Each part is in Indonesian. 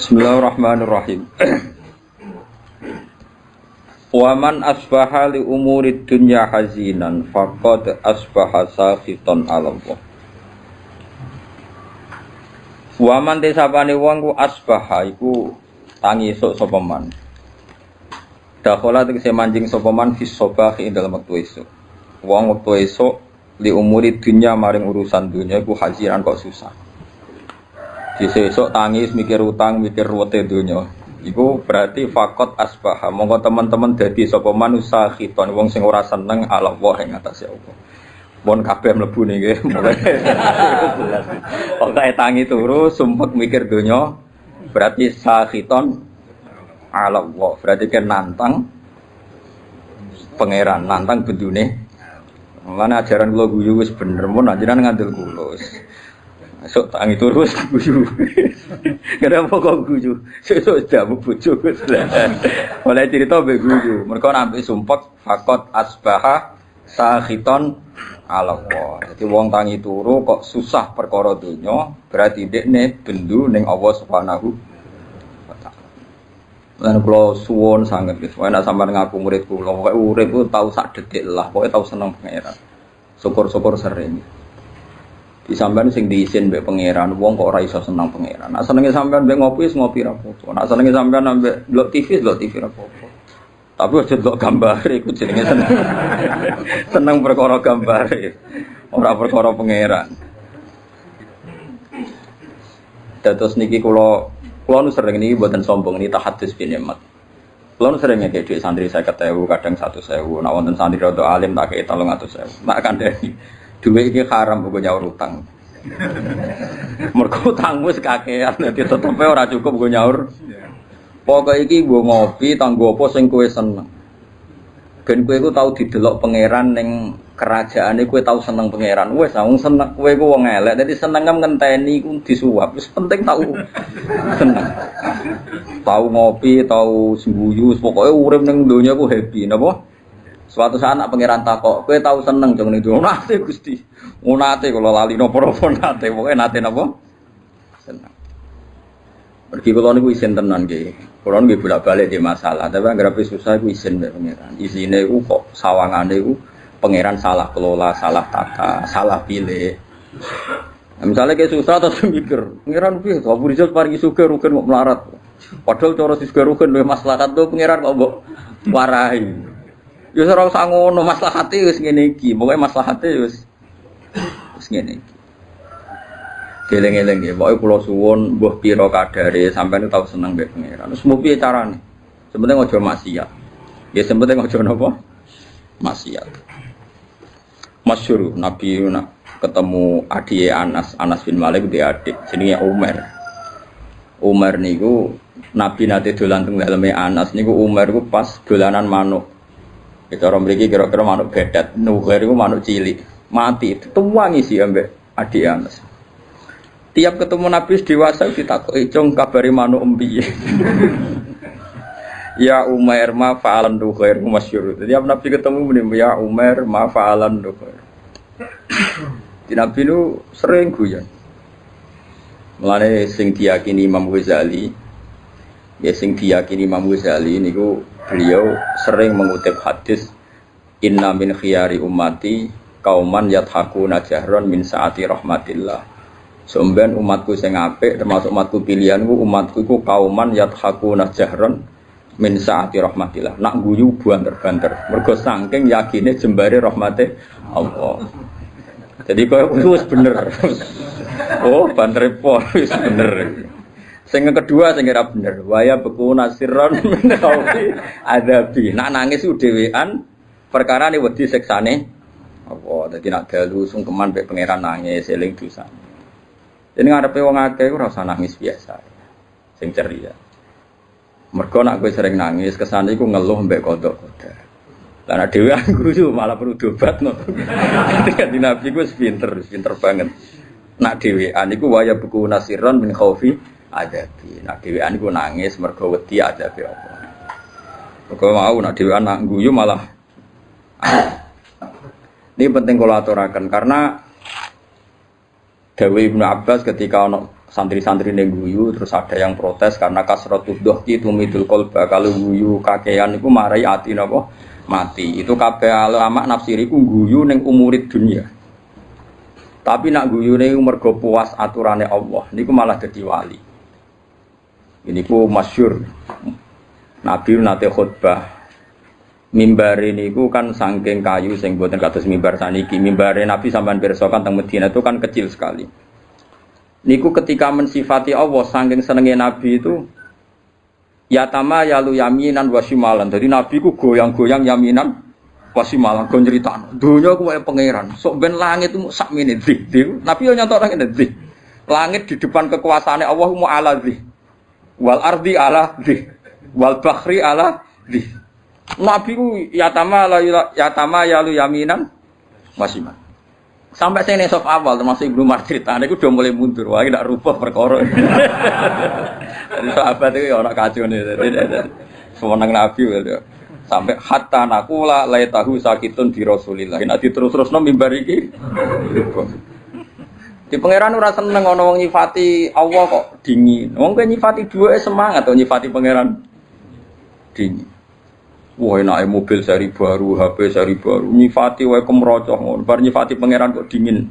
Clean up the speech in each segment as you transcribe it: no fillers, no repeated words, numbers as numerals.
Bismillahirrahmanirrahim. Waman asbaha li umurid dunya hazinan faqad asbaha sakhitan 'ala Allah. Waman desapane wong ku asbaha iku tangi esuk sapa man. Dakhala tegese manjing sapa man fis sabahi ing dalem wektu esuk. Wong wektu esuk li umurid dunya maring urusan dunya iku hazinan kok susah. Sesuk tangis mikir utang, mikir ruwete donya. Iku berarti fakot asbaha. Monggo teman-teman dadi sapa manusa khiton wong sing ora seneng Allah ing atase Allah. Pun kabeh mlebu niki. Pokoke tangi turu sumpek mikir donya berarti sakhiton Allah. Berarti kan nantang pangeran, nantang bendune. Mulane ajaran kula guyu wis bener mun anjenan ngandel kula. Sok tangi turu wis guyu. Kenapa kok guyu? Sesuk jamu bojo wis. Oleh cerita mbek guyu. Mergo nampik sumpek fakot asbaha sakhiton ala Allah. Dadi wong tangi turu kok susah perkara donya, berarti dekne bendu ning Allah Subhanahu wa taala. Lan kula suwun sanget wis nek sampeyan ngaku murid kula, pokoke urip ku tau sak detik lah, pokoke tau seneng pangeran. Syukur-syukur sering. Di sampean sing diisin mbek pangeran, wong kok ora iso seneng pangeran. Nek senenge sampean mbek ngopi wis ngopi ra apa-apa. Nek senenge sampean mbek delok TV ra apa-apa. Tapi aja delok gambare iku jenenge seneng. Seneng perkara gambare, ora perkara pangeran. Dados niki kula nu sering niki mboten sombong niki tahadus bin nikmat. Kula nu sering ngekek dhuwit santri 50.000, kadang 100.000. Nek wonten santri rada alim tak kei 300.000. Nek kandhani duit iki haram kok nyaur utang. Mergo utang wis kakean dadi tetepe ora cukup go nyaur. Pokoke iki nggo ngopi tanggo apa sing kowe seneng. Ben kowe iku tau didelok pangeran ning kerajaane kowe tau seneng pangeran. Wis wong seneng kowe iku wong elek dadi seneng ngenteni iku disuwap. Wis penting tau seneng. Tau ngopi, tau sembuyu, pokoke urip ning donya ku happy napa? Suatu saat anak pangeran takok, kowe tau seneng jeng ning donya. Nate Gusti. Nate kula lali napa-napa nate, pokoke nate napa? Seneng. Pergi kula niku isin tenan nggih. Kula nggih bolak-balik di masalah, tapi anggere susah iku isin mbek pangeran. Isine iku kok sawangane iku pangeran salah kelola, salah tata, salah pilih. Nah, misalnya kayak susah terus mikir, pangeran piye? Abu Rizal paringi sugih rugen kok melarat. Padahal cara sugih rugen luwih maslahat to pangeran kok mbok warahi. Ya ora usah ngono, maslahate wis ngene iki. Pokoke maslahate wis ngene iki. Geleng-geleng nggih, pokoke kula suwun mbuh pira kadare sampeyan tau seneng mbek pangeran. Wis mung piye carane? Sepenting aja maksiat. Nggih, sepenting aja napa? Maksiat. Masyhur Nabi ketemu adike Anas bin Malik dia adik jenenge Umar. Umar niku Nabi nate dolan teng daleme Anas niku Umar niku pas dolanan manuk. Itu orang mriki kira-kira manuk bedat, nuher iku manuk cilik, mati tuwangi sih ambek adik Anas. Tiap ketemu Nabi dewasa ditakoki, "Cung kabari manuk piye?" Ya Umar ma fa'alan nuher masyhur. Tiap Nabi ketemu muni ya Umar ma fa'alan nuher. Di Nabi lu sering guyon. Mulane sing diyakini Imam Ghazali, ya sing diyakini Imam Ghazali niku beliau sering mengutip hadis inna min khiyari ummati kauman yathakuna jahron min saati rahmatillah. Sampeyan umatku sing apik termasuk umatku pilihanku, umatku iku kauman yathakuna jahron min saati rahmatillah. Nak guyu banter-banter mergo saking yakine jembare rahmate Allah. Jadi koyo wis bener. Oh, banter pol wis bener. Sing kedua sing ora bener, waya beku nasirron menawi adabi. Nak nangis ku dhewean perkara ne wedi siksane apa. Dadi nak dalu sungkeman mek pangeran nangis eling dosa. Dene ngarepe wong akeh ora usah nangis biasa. Sing ceria. Mergo nak kowe sering nangis kesane iku ngeluh mbek kodok-kodok. Lah nek dhewean guyu malah perlu diobatno. Dadi Nabi ku pinter banget. Nak dhewean iku waya beku nasirron min khaufi adabi. Nak dhewean iku nangis mergo wedi adabe apa. Mergo mau nak dhewean nak guyu malah ini penting kula aturaken karena Dawuh Ibnu Abbas ketika ana santri-santri yang guyu, terus ada yang protes karena kasratud dohki tumidul qalba, kalau guyu kakean itu marai ati napa mati. Itu kabeh ulama nafsiri ku guyu ning umurid dunia. Tapi nak guyu ning mergo puas aturane Allah, niku malah dadi wali. Ini ku masyhur. Nabi nate khutbah. Mimbar ini ku kan saking kayu sing boten kados mimbar saniki. Mimbare Nabi sampean pirsa kan teng Madinah itu kan kecil sekali. Niku ketika mensifati Allah saking senenge Nabi itu yatama yalu yaminan wasimalan. Jadi Nabi ku goyang-goyang yaminan wasimalan go nyritano. Donya ku kaya pangeran. Sok ben langit itu sak menit dzih. Nabi yo nyantok nang dzih. Langit di depan kekuasaane Allah mu ala dzih. Wal ardi ala dzih. Wal bahri ala dzih. Nabi ku yatama yalu yaminan wasiman. Sampai sene sof awal termasuk Ibnu Martirtan iku udah mulai mundur. Wah, ndak rubah perkara. Jadi sahabat itu ora kacone. Semeneng Nabi lho. Sampai hatta naqula laitahu sakitun bi Rasulillah. Nek diterus-terusno mimbar iki. Di pangeran ora seneng ana wong nyifati Allah kok dingin. Wong kok nyifati duwe semangat to nyifati pangeran dingin. Wah enake mobil seri baru, HP seri baru, nyifati wae kemrocoh ngono. Bar nyifati pangeran kok dingin.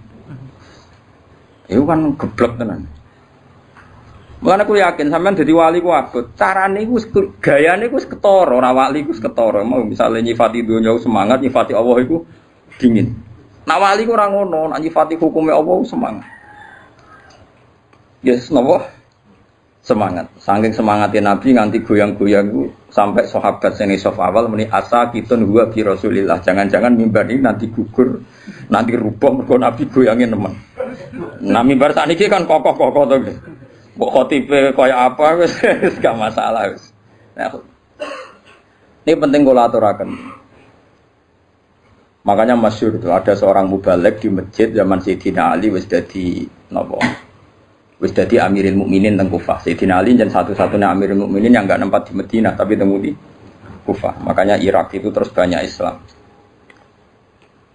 Itu kan geblek tenan. Mulane aku yakin sampean dadi wali ku abot. Carane iku gayane iku wis ketara, ora wali iku wis ketara. Mau misale nyifati donya semangat, nyifati Allah iku dingin. Nak wali ku ora ngono, nak nyifati hukume Allah semangat. Yes, napa? Semangat. Saking semangatnya Nabi nganti goyang-goyang ku sampai sahabat sing sof awal muni asa kitun huwa bi Rasulillah. Jangan-jangan mimbar ini nanti gugur, nanti rubuh mergo Nabi goyangin nemen. Nah mimbar sakniki kan kokoh-kokoh to. Mbok khotibe kaya apa wis gak masalah wis. Nah, ini penting kula aturaken. Makanya masyhur itu ada seorang mubaligh di masjid zaman Sayyidina Ali wis dadi napa? Wis dadi Amirul Mukminin teng Kufah. Sayyidina Ali dan satu-satunya Amirul Mukminin yang enggak nempat di Madinah tapi temu di Kufah. Makanya Irak itu terus banyak Islam.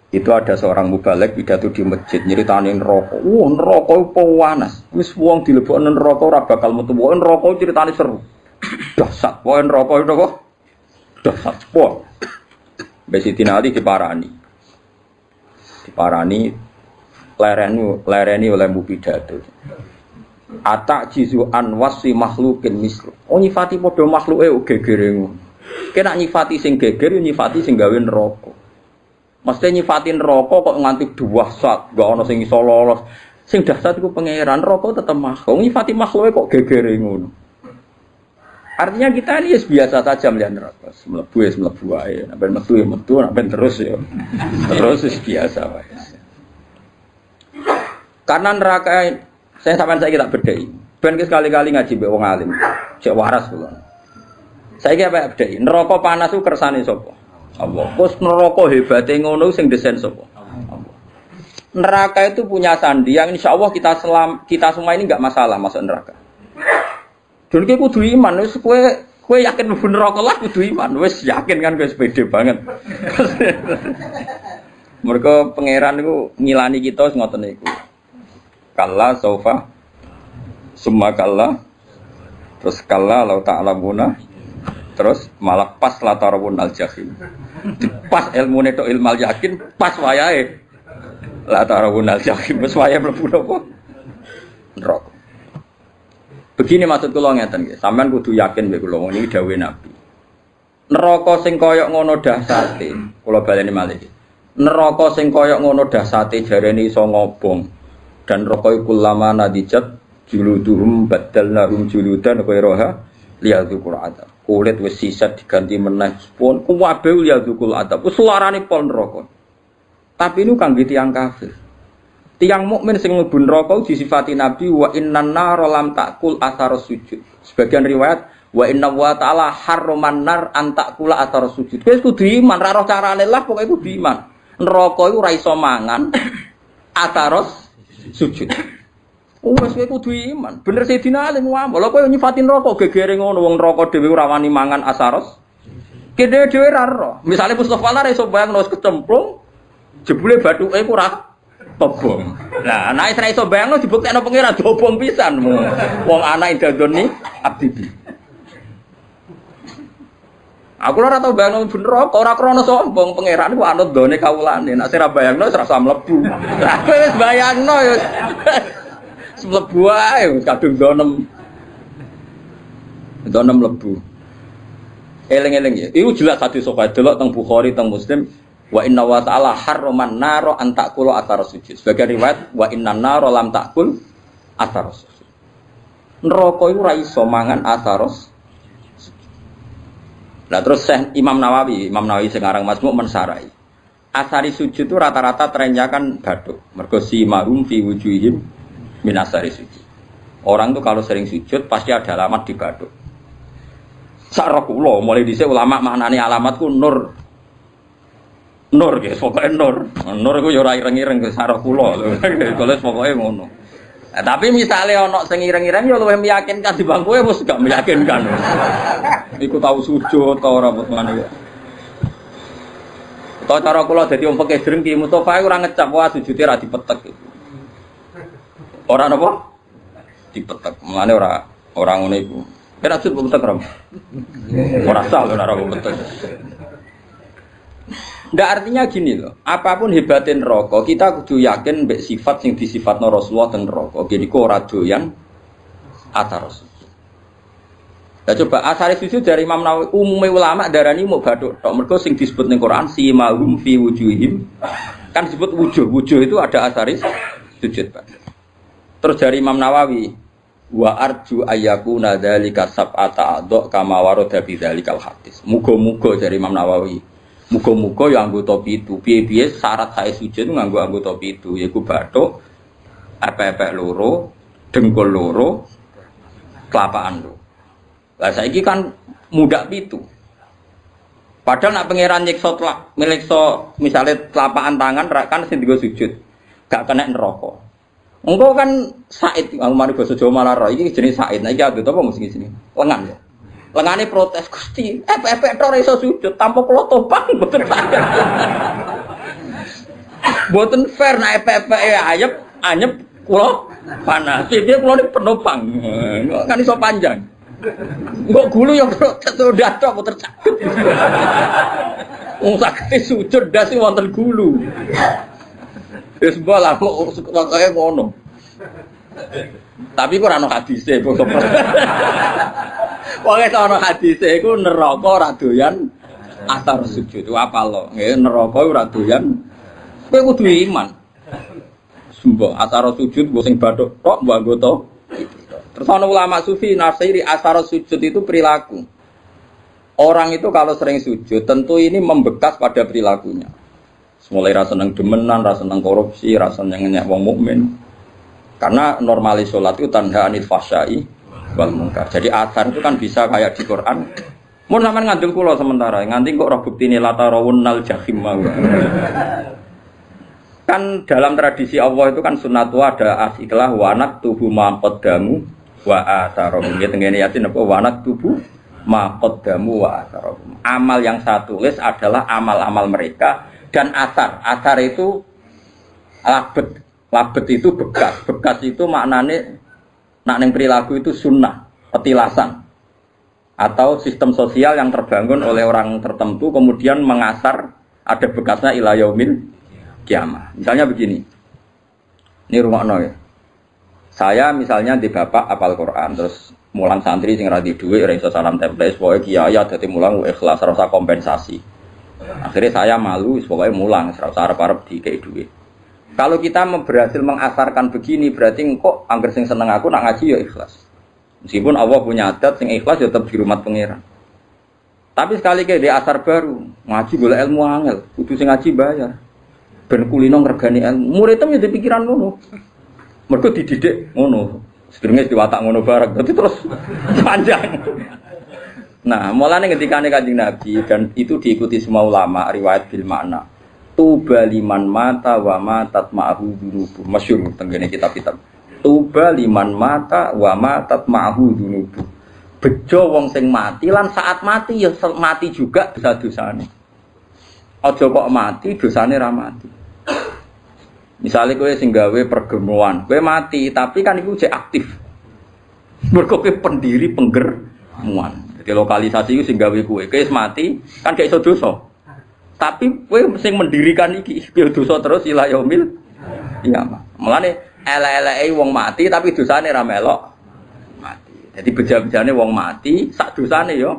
Itu ada seorang mubaligh pidato di masjid nyeritani neraka. Neraka iku panas. Wis wong dilebokno neraka ora bakal metu. Neraka ceritane seru. Dahsyat. Neraka itu kok dahsyat. Sayyidina Ali diparani. Lereni oleh pidato. Atak jizu anwasi makhlukin mislu. Oh nyifati padha makhluke gegere ngono. Kena nyifati sing geger nyifati sing gawe neraka. Mesti nyifati neraka kok nganti dahsyat, gak ana sing iso lolos. Sing dahsyat iku pangeran, neraka tetep makhluk. Nyifati makhluke kok gegere ngono. Artinya kita ini biasa saja melihat neraka. Mlebu wae. Nek metu ya metu, nek terus ya. Terus biasa wae. Karena neraka saya sampean saiki tak bedheki. Ben sekali-kali ngaji mbek wong alim. Cek waras kula. Saiki apa bedheki? Neraka panas ku kersane sapa? Allah. Terus neraka hebate ngono sing desain sapa? Allah. Neraka itu punya sandi yang insyaallah kita semua ini enggak masalah masuk neraka. Dene ki kudu iman wis kowe yakin mlebu neraka lah kudu iman. Wis yakin kan wis pede banget. Mergo pangeran niku ngilani kita ngoten niku. Kalla saufa summa kalla terus kalla lau ta'lamuna terus malah pas la tarawun al jahim pas ilmune tok ilmal yakin pas wayahe la tarawun al jahim wis wayahe mlebu napa neraka. Begini maksud kula ngeten nggih, sampean kudu yakin mek kula niki dawuhe Nabi. Neraka sing kaya ngono dahsate, kula baleni malih. Neraka sing kaya ngono dahsate jarene iso ngobong. Dan rokoi kulama nadijat juluduhum badalnahum juludan ghairaha liyadzuqul adab. Kulit wis sisat diganti meneh pun kuwabe liyadzuqul adab. Wis suarane pol neraka. Tapi niku kangge tiyang kafir. Tiyang mukmin sing mlebu neraka disifati Nabi wa innan nar lam taqul athar sujud. Sebagian riwayat wa inna wa ta'ala harraman nar an taqula athar sujud. Wis kudu iman, ra roh carane lah pokoke kudu iman. Neraka iku ora iso mangan atharos sujud. Wes kowe kudu iman. Bener Sayyidina Ali ngomong, lha kowe nyifati neraka gegere ngono wong neraka dhewe ora wani mangan asaros. Kene dhewe ra ero. Misale Mustofa ora iso bayangno wis kecemplung, jebule bathuke ku ora tobong. Lah anak Israel iso bayangno dibuktekno pangeran dobong pisan. Wong anak dadoni abdi. Aku ora tau bayangno bener kok ora krana sombong pangeran ku anut done kawulane. Nek ora bayangno wis rasa mlebu. Aku wis bayangno ya. Mlebu ae kadung donem mlebu. Eling-eling ya. Iku jelas hadis sahih delok teng Bukhari teng Muslim wa inna wa ta'ala harraman naro an ta'kulu athar sujud. Sebagai riwayat wa innan naro lam ta'kul athar sujud. Neraka iku ora iso mangan athar. Lah terus Imam Nawawi sing aran Majmu' mensarai. Asari sujud itu rata-rata trennya kan bathuk. Mergo si marum fi wujuhim min asari sujud. Orang tuh kalau sering sujud pasti ada alamat di bathuk. Sak kula mulai dhisik ulama maknane alamatku nur. Nur guys, pokoke nur. Nur iku ya ora ireng-ireng ke sak kula lho. Kalau pokoke ngono. Nah, tapi misalnya ana sing ireng-ireng ya luwih meyakinkan dibanding kowe wis gak meyakinkan. Iku tahu sujud ta ora ngene. Tahu cara kula dadi wong pekeh drengki Mustofa ora ngecap wae sujude ra dipetek. Ora napa? Dipetek. Mulane ora ngono iku. Kira sujud petek ora. Ora sah ora petek. Ndak artinya gini loh, apapun hebatin neraka, kita kudu yakin mbek sifat sing disifatno Rasulullah teng neraka. Jadi kok ora doyan athar sujud. Lah coba asare sujud dari Imam Nawawi, umume ulama darani mau bathuk tok. Mergo sing disebut ning Quran si mahum fi wujuhim kan disebut wujuh itu ada asari sujud, Pak. Terus dari Imam Nawawi wa arju ayyakuna dzalika sab'ata adha kama warada bi dzalikal hadis. Muga-muga dari Imam Nawawi. Muga-muga ya anggota pitu. Piye-piye syarat sae sujud nganggo anggota pitu yaiku bathuk, epek-epek loro, dengkul loro, kelapaan loro. Lah saiki kan mudak pitu. Padahal nak pangeran nyiksa misale telapakan tangan kan sing digo sujud. Gak kena neraka. Engko kan Said, mari basa Jawa malah ro iki jenenge Said. Nah iki anggota apa mesti sini? Lengan ya. Lengane protes Gusti, epek-epek tok iso sujud tanpa kula topang mboten saged. Mboten fair nek epek-epek anyep kula panas. Piye kula niki penopang. Kan iso panjang. Mbok gulu ya protes datok mboten saged. Wong saged sujud dasi wonten gulu. Wis bola kok kaya ngono. Tapi kok ora ono hadise kok. Pokoke ana hadise iku neraka ora doyan athar sujud. Apa lo? Nggih neraka ora doyan. Kowe kudu iman. Sumpah athar sujud mbok sing bathuk tok mbok anggota. Terus ana ulama sufi nafsiri athar sujud itu perilaku. Orang itu kalau sering sujud tentu ini membekas pada perilakunya. Mulai rasa seneng demenan, rasa seneng korupsi, rasa seneng ngenyek wong mukmin. Karena normalis sholat itu tanda anil fahsyai wal munkar. Jadi athar itu kan bisa kayak di Quran. Mun sampean ngandel kula sementara, nganti kok roh buktine latarawunnal jahim mau. Kan dalam tradisi Allah itu kan sunnatu ada asiklah wa naktubu ma qaddamu wa atharahum. Ya tengene yasin apa wa naktubu ma qaddamu wa atharahum. Amal yang saya tulis adalah amal-amal mereka dan athar. Athar itu labet. Labet itu bekas. Bekas itu maknanya nak ning perilaku itu sunnah, petilasan. Atau sistem sosial yang terbangun oleh orang tertentu kemudian mengasar ada bekasnya ila yaumil kiamah. Misalnya begini. Ini rumakno ya. Saya misalnya di bapak apal Quran terus mulang santri sing ra di dhuwit ora iso salam template pokoke kiai dadi mulang ikhlas rasa kompensasi. Akhirnya saya malu pokoke mulang ora arep-arep dikei dhuwit. Kalau kita berhasil mengasarkan begini berarti kok angger sing seneng aku nak ngaji ya ikhlas. Meskipun Allah punya adat sing ikhlas ya tetap di rumah pangeran. Tapi sekali ke di asar baru ngaji golek ilmu angel, kudu sing ngaji bayar. Ben kulino ngregani ilmu. Muridem ya dipikiran ngono. Mergo dididik ngono. Sedurunge diwatak ngono bareng. Dadi terus panjang. Nah, mulane ketikane Kanjeng Nabi dan itu diikuti semua ulama riwayat bil makna. Tuba liman mata wa matat ma'hu dunubu. Masyhur tenggene kitab-kitab. Tuba liman mata wa matat ma'hu dunubu. Bejo wong sing mati lan saat mati ya mati juga dosa-dosane. Aja kok mati dosane ra mati. Misalnya kowe sing gawe pergemuan, kowe mati, tapi kan iku cek aktif. Mergo kowe pendiri penggermuan. Jadi lokalisasi itu sing gawe kowe mati, kan gak iso dosa. Tapi kowe sing mendirikan iki yo dosa terus ila yaumil qiyamah. Mulane elek-eleke wong mati tapi dosane ra melok mati. Jadi beja-bejane wong mati, sak dosane yo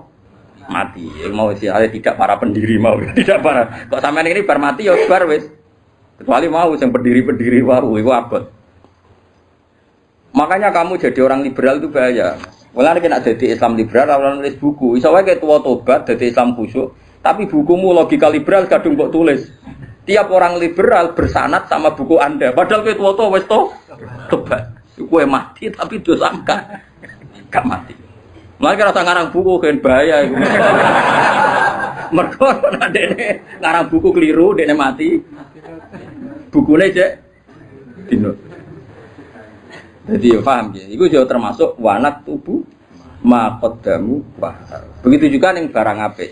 mati. Mau siale tidak para pendiri mau, tidak para. Kok sampean ini bar mati yo bar wis. Kecuali mau yang pendiri-pendiri waru itu abot. Makanya kamu jadi orang liberal itu bahaya. Mulane kena jadi Islam liberal ora nulis buku. Iso wae kayak tua tobat jadi Islam khusyuk, tapi bukumu logika liberal kadung mbok tulis. Tiap orang liberal bersanad sama buku Anda. Padahal kayak tua wis tobat. Kowe mati tapi dosa gak mati. Mulane kira ngarang buku kan bahaya iku. Mergo nek dene ngarang buku keliru, dene mati. Bukune cek dino. Jadi ya paham ya. Iku juga termasuk wanak tubuh maqaddamu wa. Begitu juga ning barang apik.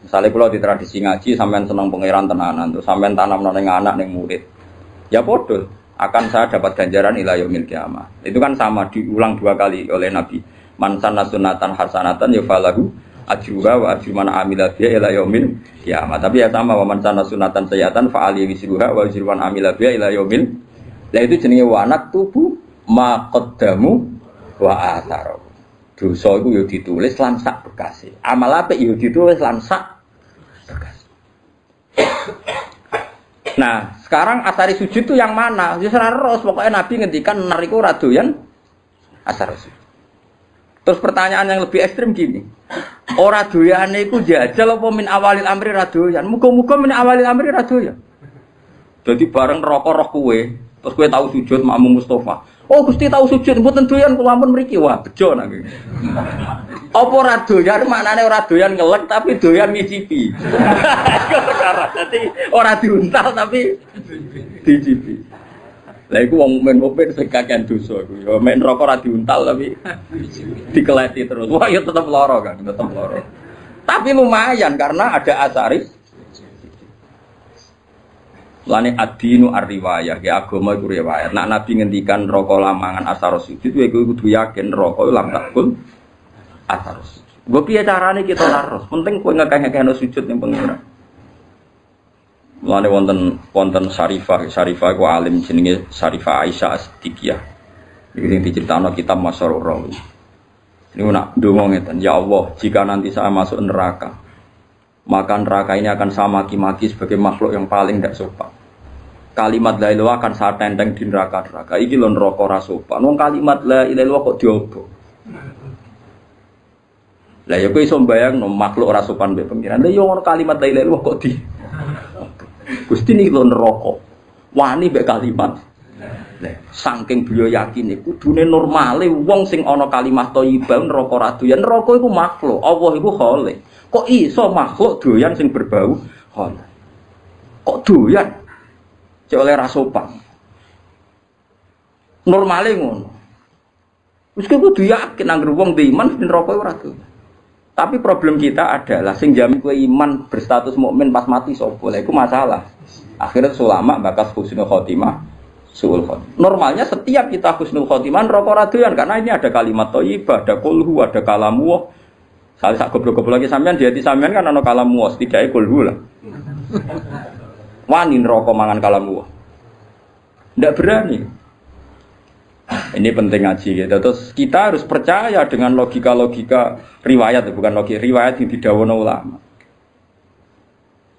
Misalnya kalau di tradisi ngaji sampean seneng pangeran tenanan, terus sampean tanam ning anak ning murid. Ya podo akan saya dapat ganjaran ila yaumil qiyamah. Itu kan sama diulang 2 kali oleh Nabi. Man sanna sunatan hasanatan yufalahu ajruha wa ajru man amila biha ila yaumil qiyamah. Tapi ya sama wa man sanna sunatan sayyatan fa ali wisruha wa ajru man amila biha ila yaumil. Lah itu jenenge wanak tubuh maqaddamu wa atharu. Dosa iku ya ditulis lan sak bekase. Amal apik ya ditulis lan sak bekase. Nah, sekarang asari sujud itu yang mana? Ya ros pokoknya Nabi ngendikan nar iku ora doyan asar sujud. Terus pertanyaan yang lebih ekstrim gini. Ora doyane iku jajal apa min awalil amri ra doyan? Muga-muga min awalil amri ra doyan. Dadi bareng rokok roh kowe, terus kowe tahu sujud makmum Mustafa. Oh Gusti tahu sujud, mboten doyan kula ampun mriki. Wah, bejo nak iki. Apa ora doyan maknane ora doyan ngelek tapi doyan ngicipi. Dadi ora diuntal tapi dicipi. Lah iku wong mukmin sing kakean dosa iku. Ya mek neraka ora diuntal tapi dikeleti terus. Wah, ya tetep lara kan, tetep lara. Tapi lumayan karena ada asari. Lane ad-dinu ar-riwayah, ya agama iku riwayat. Nek Nabi ngendikan neraka lamangan asar sujud, kowe kudu yakin neraka lam takul asar sujud. Mbok piye carane kita laros? Penting kowe ngekeh-ngekehno sujud ning pengira. Lane wonten Syarifah iku alim jenenge Syarifah Aisyah As-Siddiqiyah. Iki sing diceritakno kitab Masyarur Rawi. Niku nak ndonga ngeten, ya Allah, jika nanti saya masuk neraka, maka neraka ini akan saya maki-maki sebagai makhluk yang paling tidak sopan. Kalimat la ilaha akan saya tenteng di neraka-neraka. Iki lho neraka ora sopan. Wong kalimat la ilaha kok diobok. Lah ya kowe iso mbayangno makhluk ora sopan mbek pengiran. Lah yo ngono kalimat la ilaha kok di. Gusti niki lho neraka. Wani mbek kalimat. Lah saking beliau yakin kudune normale wong sing ana kalimat thayyibah neraka ora doyan. Neraka iku makhluk, Allah iku khalik. Kok iso makhluk doyan sing berbau khalik? Kok doyan? Cek oleh rasopan. Normale ngono. Wis kudu yakin anggere wong dhe iman neraka ora doyan. Tapi problem kita adalah sing jamin kowe iman berstatus mukmin pas mati sapa? Lha iku masalah. Akhirnya ulama bakas husnul khotimah, suul khotimah. Normalnya setiap kita husnul khotimah neraka ora doyan karena ini ada kalimat thayyibah, ada kulhu, ada kalamu. Saya sak goblok-goblok lagi sampean di hati sampean kan ana kalamu, setidaknya kulhu lah. Wani neraka mangan kalamu. Ndak berani. Ini penting ngaji gitu. Terus kita harus percaya dengan logika-logika riwayat, bukan logika riwayat yang didhawuhna ulama.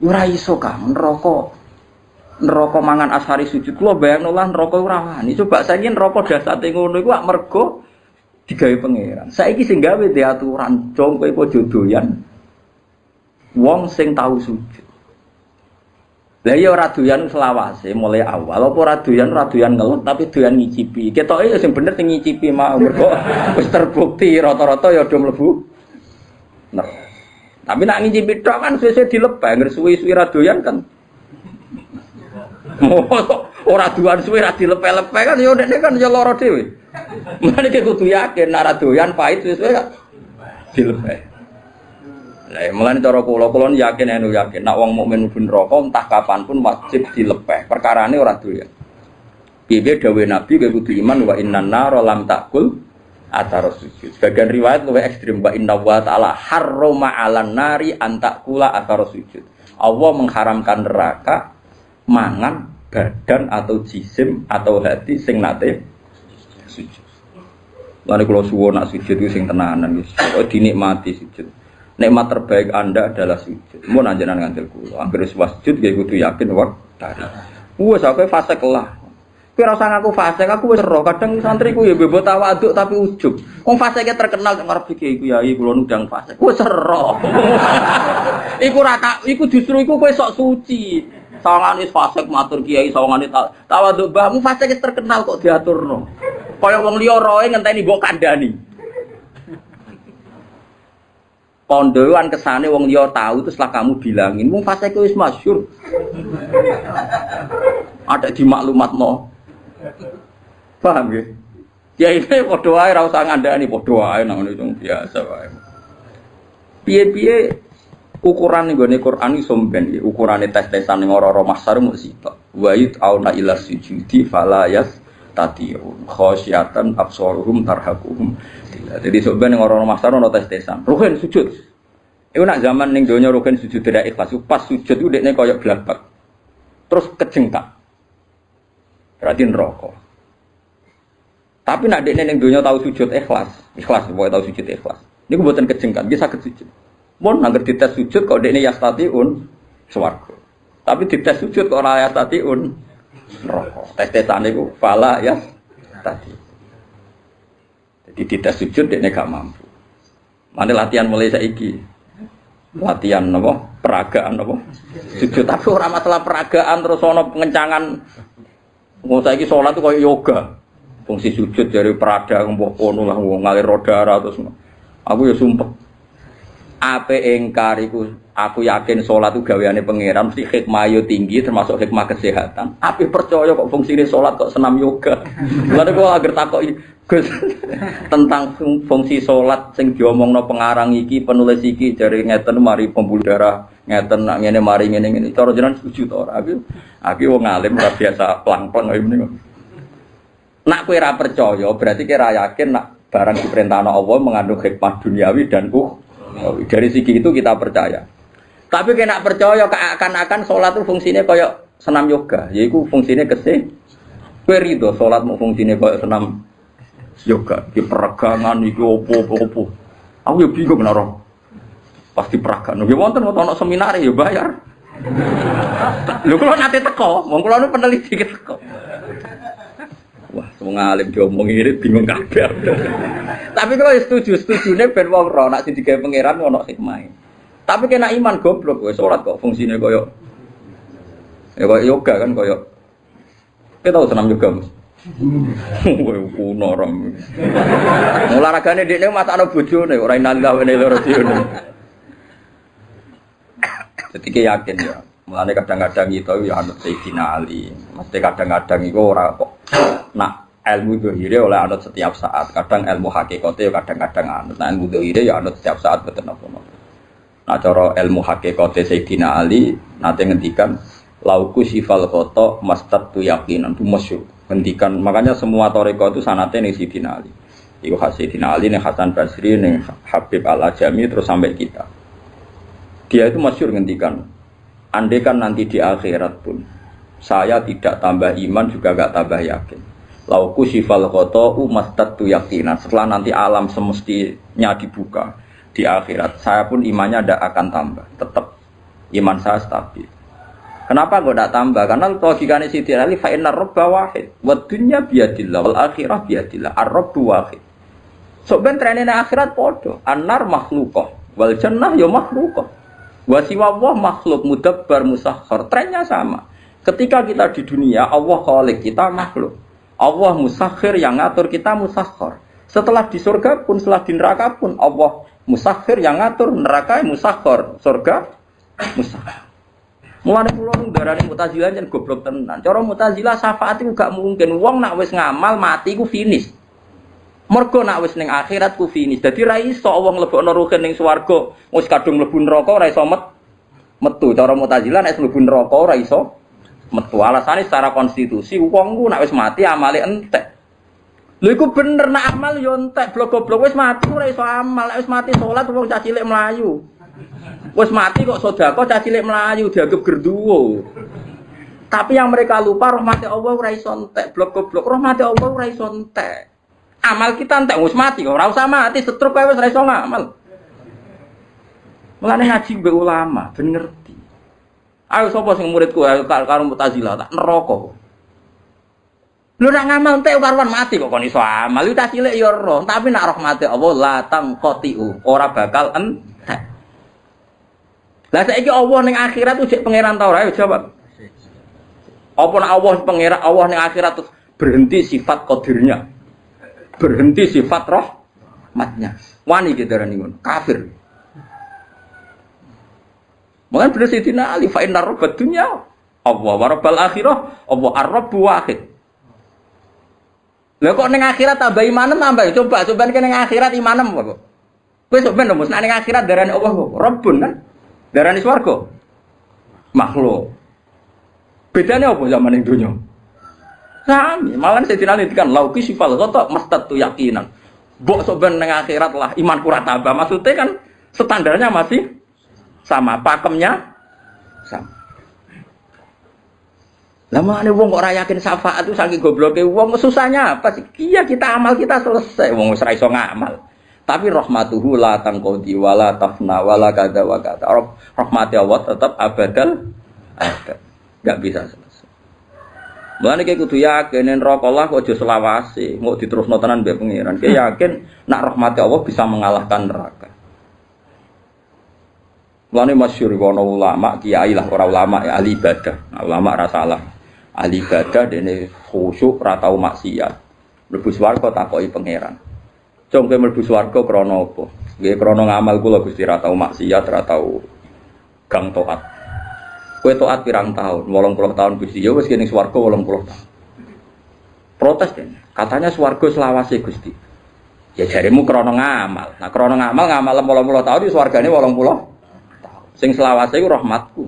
Ora iso kan neraka mangan ashari sujud. Kulo bayangno lah neraka ora wani. Coba saiki neraka dasate ngono iku mergo digawe pangeran. Saiki sing gawe diaturan jong kowe apa jodoyan. Wong sing tahu sujud. Lah ya ora doyan selawase mulai awal apa ora doyan ngelot tapi doyan ngicipi. Ketoke ya sing bener sing ngicipi mau mergo wis terbukti rata-rata ya do mlebu. Nah. Tapi nek ngicipi tok kan suwe-suwe dilepeh, ngger suwi-suwi ra doyan kan. Ora doyan suwe ra dilepeh-lepeh kan ya dekne kan ya lara dhewe. Mulane kudu yakin nek ra doyan pahit suwe-suwe dilepeh. Lah mulane cara kula yakin nek wong mukmin mlebu neraka entah kapan pun wajib dilepeh. Perkarane ora doyan. Piye dawuh Nabi kowe kudu iman wa innan nar lam takul atar sujud. Sebagian riwayat luwih ekstrem wa inna wa ta'ala harrama 'alan nari an takula atar sujud. Allah mengharamkan neraka mangan badan atau jisim atau hati sing nate sujud. Lan kula suwun nak sujud ku sing tenanan wis. Kok dinikmati sujud. Nikmat terbaik Anda adalah sujud. Mun anjenan ngandel kula, anggere sujud nggih kudu yakin waktari. Wes aku fasik lah. Kowe ora usah ngaku fasik, aku wis ero. Kadang santriku ya bebo tawaduk tapi ujug. Wong fasike terkenal nek ngarep iki iku yai kula nundang fasik. Wis ero. Iku justru iku kowe sok suci. Sawangane fasik matur kiai, sawangane tawaduk mbahmu fasike terkenal kok diaturno. Kaya wong liya roe ngenteni mbok kandhani. Pondoan kesane wong liya tahu itu setelah kamu bilangin, mung fasike wis masyhur. Ada di maklumatno. Paham ya? Ya ini padha wae ora usah ngandani padha wae nang ngono biasa wae. Piye-piye ukuran nggone Quran iso mben iki, ukurane tes-tesan ning ora-ora mahsyar mung sitok. Wa auna ila sujudi fala yastati'un khasyatan absaruhum tarhaquhum. Jadi sok ben ning ora-ora mahsyar ono tes-tesan. Ruhin sujud. Iku nak zaman ning donya ruhin sujud tidak ikhlas. Pas sujud ku dekne koyo blabak. Terus kejengkak. Berarti neraka. Tapi nak dekne ning donya tahu sujud ikhlas pokoke tahu sujud ikhlas. Niku mboten kejengkan, nggih saged sujud. Mun nangger dites sujud kok dekne yastatiun swarga. Tapi dites sujud kok ora yastatiun neraka. Tes-tesan niku fala yastati. Jadi dites sujud dekne gak mampu. Mane latihan mulai saiki. Latihan napa? Peragaan napa? Sujud tapi ora masalah peragaan terus ana pengencangan. Wong saiki salat itu koyo yoga. Fungsi sujud dari perada mbok kono lah wong ngalir rodara terus. Aku ya sumpah. Ape engkar iku aku yakin salat itu gaweane pangeran mesti hikmah yo tinggi termasuk hikmah kesehatan. Ape percaya kok fungsine salat kok senam yoga. Lha kok agar takoki Gus tentang fungsi salat sing diomongno pengarang iki penulis iki jare ngeten mari pembuluh darah ngeten nak ngene mari ngene cara jenengan setuju to ora aku wong alim ora biasa plang-plang kaya ngene nak kowe ora percaya berarti kowe ora yakin nak barang diperintahno Allah mengandung hikmah duniawi dan dari segi itu kita percaya tapi kowe nak percaya akan salat itu fungsinya kaya senam yoga yaiku fungsinya kesih kowe rido salat mau fungsinya kaya senam yoga iki peregangan iki opo-opo aku ya bingung naro pasti peragaan. Nggih wonten ana seminar ya bayar. Lho kula nate teko, wong kula nu peneliti teko. Wah, wong alim diomongi ngene bingung kabeh. Tapi kula setuju-setujune ben wong ora nek sing digawe pangeran ono hikmahe. Tapi kena iman goblok kowe salat kok fungsine koyo ya koyo yoga kan koyo. Kita tahu senam yoga. Kowe kuno rom. Olahragane dekne matakno bojone ora inalillah wa inna ilaihi raji'un. Jadi yakin ya, mulanya kadang-kadang itu ya anut Sayyidina Ali. Mesti kadang-kadang itu orang kok nak ilmu dohire oleh anut setiap saat. Kadang ilmu hakikatnya kadang-kadang anut. Nah ilmu dohire ya anut setiap saat betul apa-apa. Nah cara ilmu hakikatnya Sayyidina Ali nanti ngendikan lauku sifal koto mastad tu yakinan tu masyhur. Ngendikan makanya semua toriko itu sanatnya nih Sayyidina Ali. Iku Sayyidina Ali nih Hasan Basri nih Habib Al-Ajami terus sampai kita. Dia itu masyhur ngendikan, andaikan nanti di akhirat pun saya tidak tambah iman juga gak tambah yakin. Lauku sifal koto mastatu yakinan. Setelah nanti alam semestinya dibuka di akhirat, saya pun imannya tidak akan tambah. Tetap iman saya stabil. Kenapa kok tidak tambah? Karena logikanya Siti Ali fa innar rabba wahid, wad dunya biyadillah wal akhirah biyadillah. Ar-rabbu wahid. Sok ben trenene akhirat podo, annar makhluqah wal jannah ya makhluqah. Wasiwa Allah makhluk mudabbar musakhkhar. Trennya sama. Ketika kita di dunia Allah khalik kita makhluk. Allah musakhir yang ngatur kita musakhkhar. Setelah di surga pun setelah di neraka pun Allah musakhir yang ngatur neraka musakhkhar. Surga musakhkhar. Mulane kula nu darane Mu'tazilah jan goblok tenan. Cara Mu'tazilah syafaat iku gak mungkin. Wong nak wis ngamal mati ku finish. Mergo nak wis ning akhirat ku finish. Dadi ra iso wong mlebokno ruhin ning swarga, wis kadung mlebu neraka ora iso metu. Cara Mu'tazilah nek mlebu neraka ora iso metu. Alasane secara konstitusi wong ku nek wis mati amale entek. Lho iku bener nek amal yo entek, blok-blok wis mati ora iso amal. Nek wis mati salat wong cah cilik mlayu. Wis mati kok sedekah cah cilik mlayu dianggap gerduwo. Tapi yang mereka lupa rahmati Allah ora iso entek, blok-blok rahmati Allah ora iso entek. Amal kita entek wis mati kok ora usah mati setruk kowe wis ora iso ngamal. Mulane ngaji mbek ulama ben ngerti. Ayo sapa sing muridku karo Mu'tazilah tak neraka. Lu nak ngamal entek karuan mati kok kon iso amal. Lu tak cilik ya ora, tapi nak rahmate Allah la tangqatiu, ora bakal entek. Lah saiki Allah ning akhirat ujek pangeran ta ora? Ayo jawab. Apa nak Allah pangeran Allah ning akhirat terus berhenti sifat qadirnya. Berhenti sifat rahmatnya. Wani ki darani ngono, kafir. Mungkin bener Sayyidina Ali fa innar rabbad dunya Allah wa rabbal akhirah Allah ar-rabbu wahid. Lah kok ning akhirat tambah imanem tambah coba ning akhirat imanem kok. Kowe sok ben nek ning akhirat darane Allah kok Rabbun kan. Darane swarga. Makhluk. Bedane apa zaman ning donya? Sami, malah Sayyidina Ali kan lauki sifal ghata mastatu yaqinan. Mbok sok ben ning akhirat lah iman kurang tambah. Maksudnya kan standarnya masih sama, pakemnya sama. Lama ane wong kok ora yakin syafaat itu saking gobloke wong susahnya apa sih? Iya kita amal kita selesai wong wis ora iso ngamal. Tapi rahmatuhu la tangqadi wala tafna wala kada wa kada. Rahmati Allah tetap abadal ada. Enggak bisa selesai. Mulane ki kudu yakin neraka Allah kok aja selawase, mau diterusno tenan mbek pangeran. Ki yakin nak rahmati Allah bisa mengalahkan neraka. Mulane masyhur ana ulama kiai lah ora ulama ya ahli ibadah. Nah, ulama ra salah. Ahli ibadah dene khusyuk ra tau maksiat. Mlebu swarga takoki pangeran. Jong kowe mlebu swarga krana apa? Nggih krana ngamal kula Gusti ra tau maksiat, ra tau gang taat. Kowe taat pirang tahun? 80 tahun Gusti. Ya wis kene swarga 80 tahun. Protes dene. Katanya swarga selawase Gusti. Ya jaremu krana ngamal. Nah krana ngamal 80 tahun di swargane 80 tahun. Sing selawase iku rahmatku.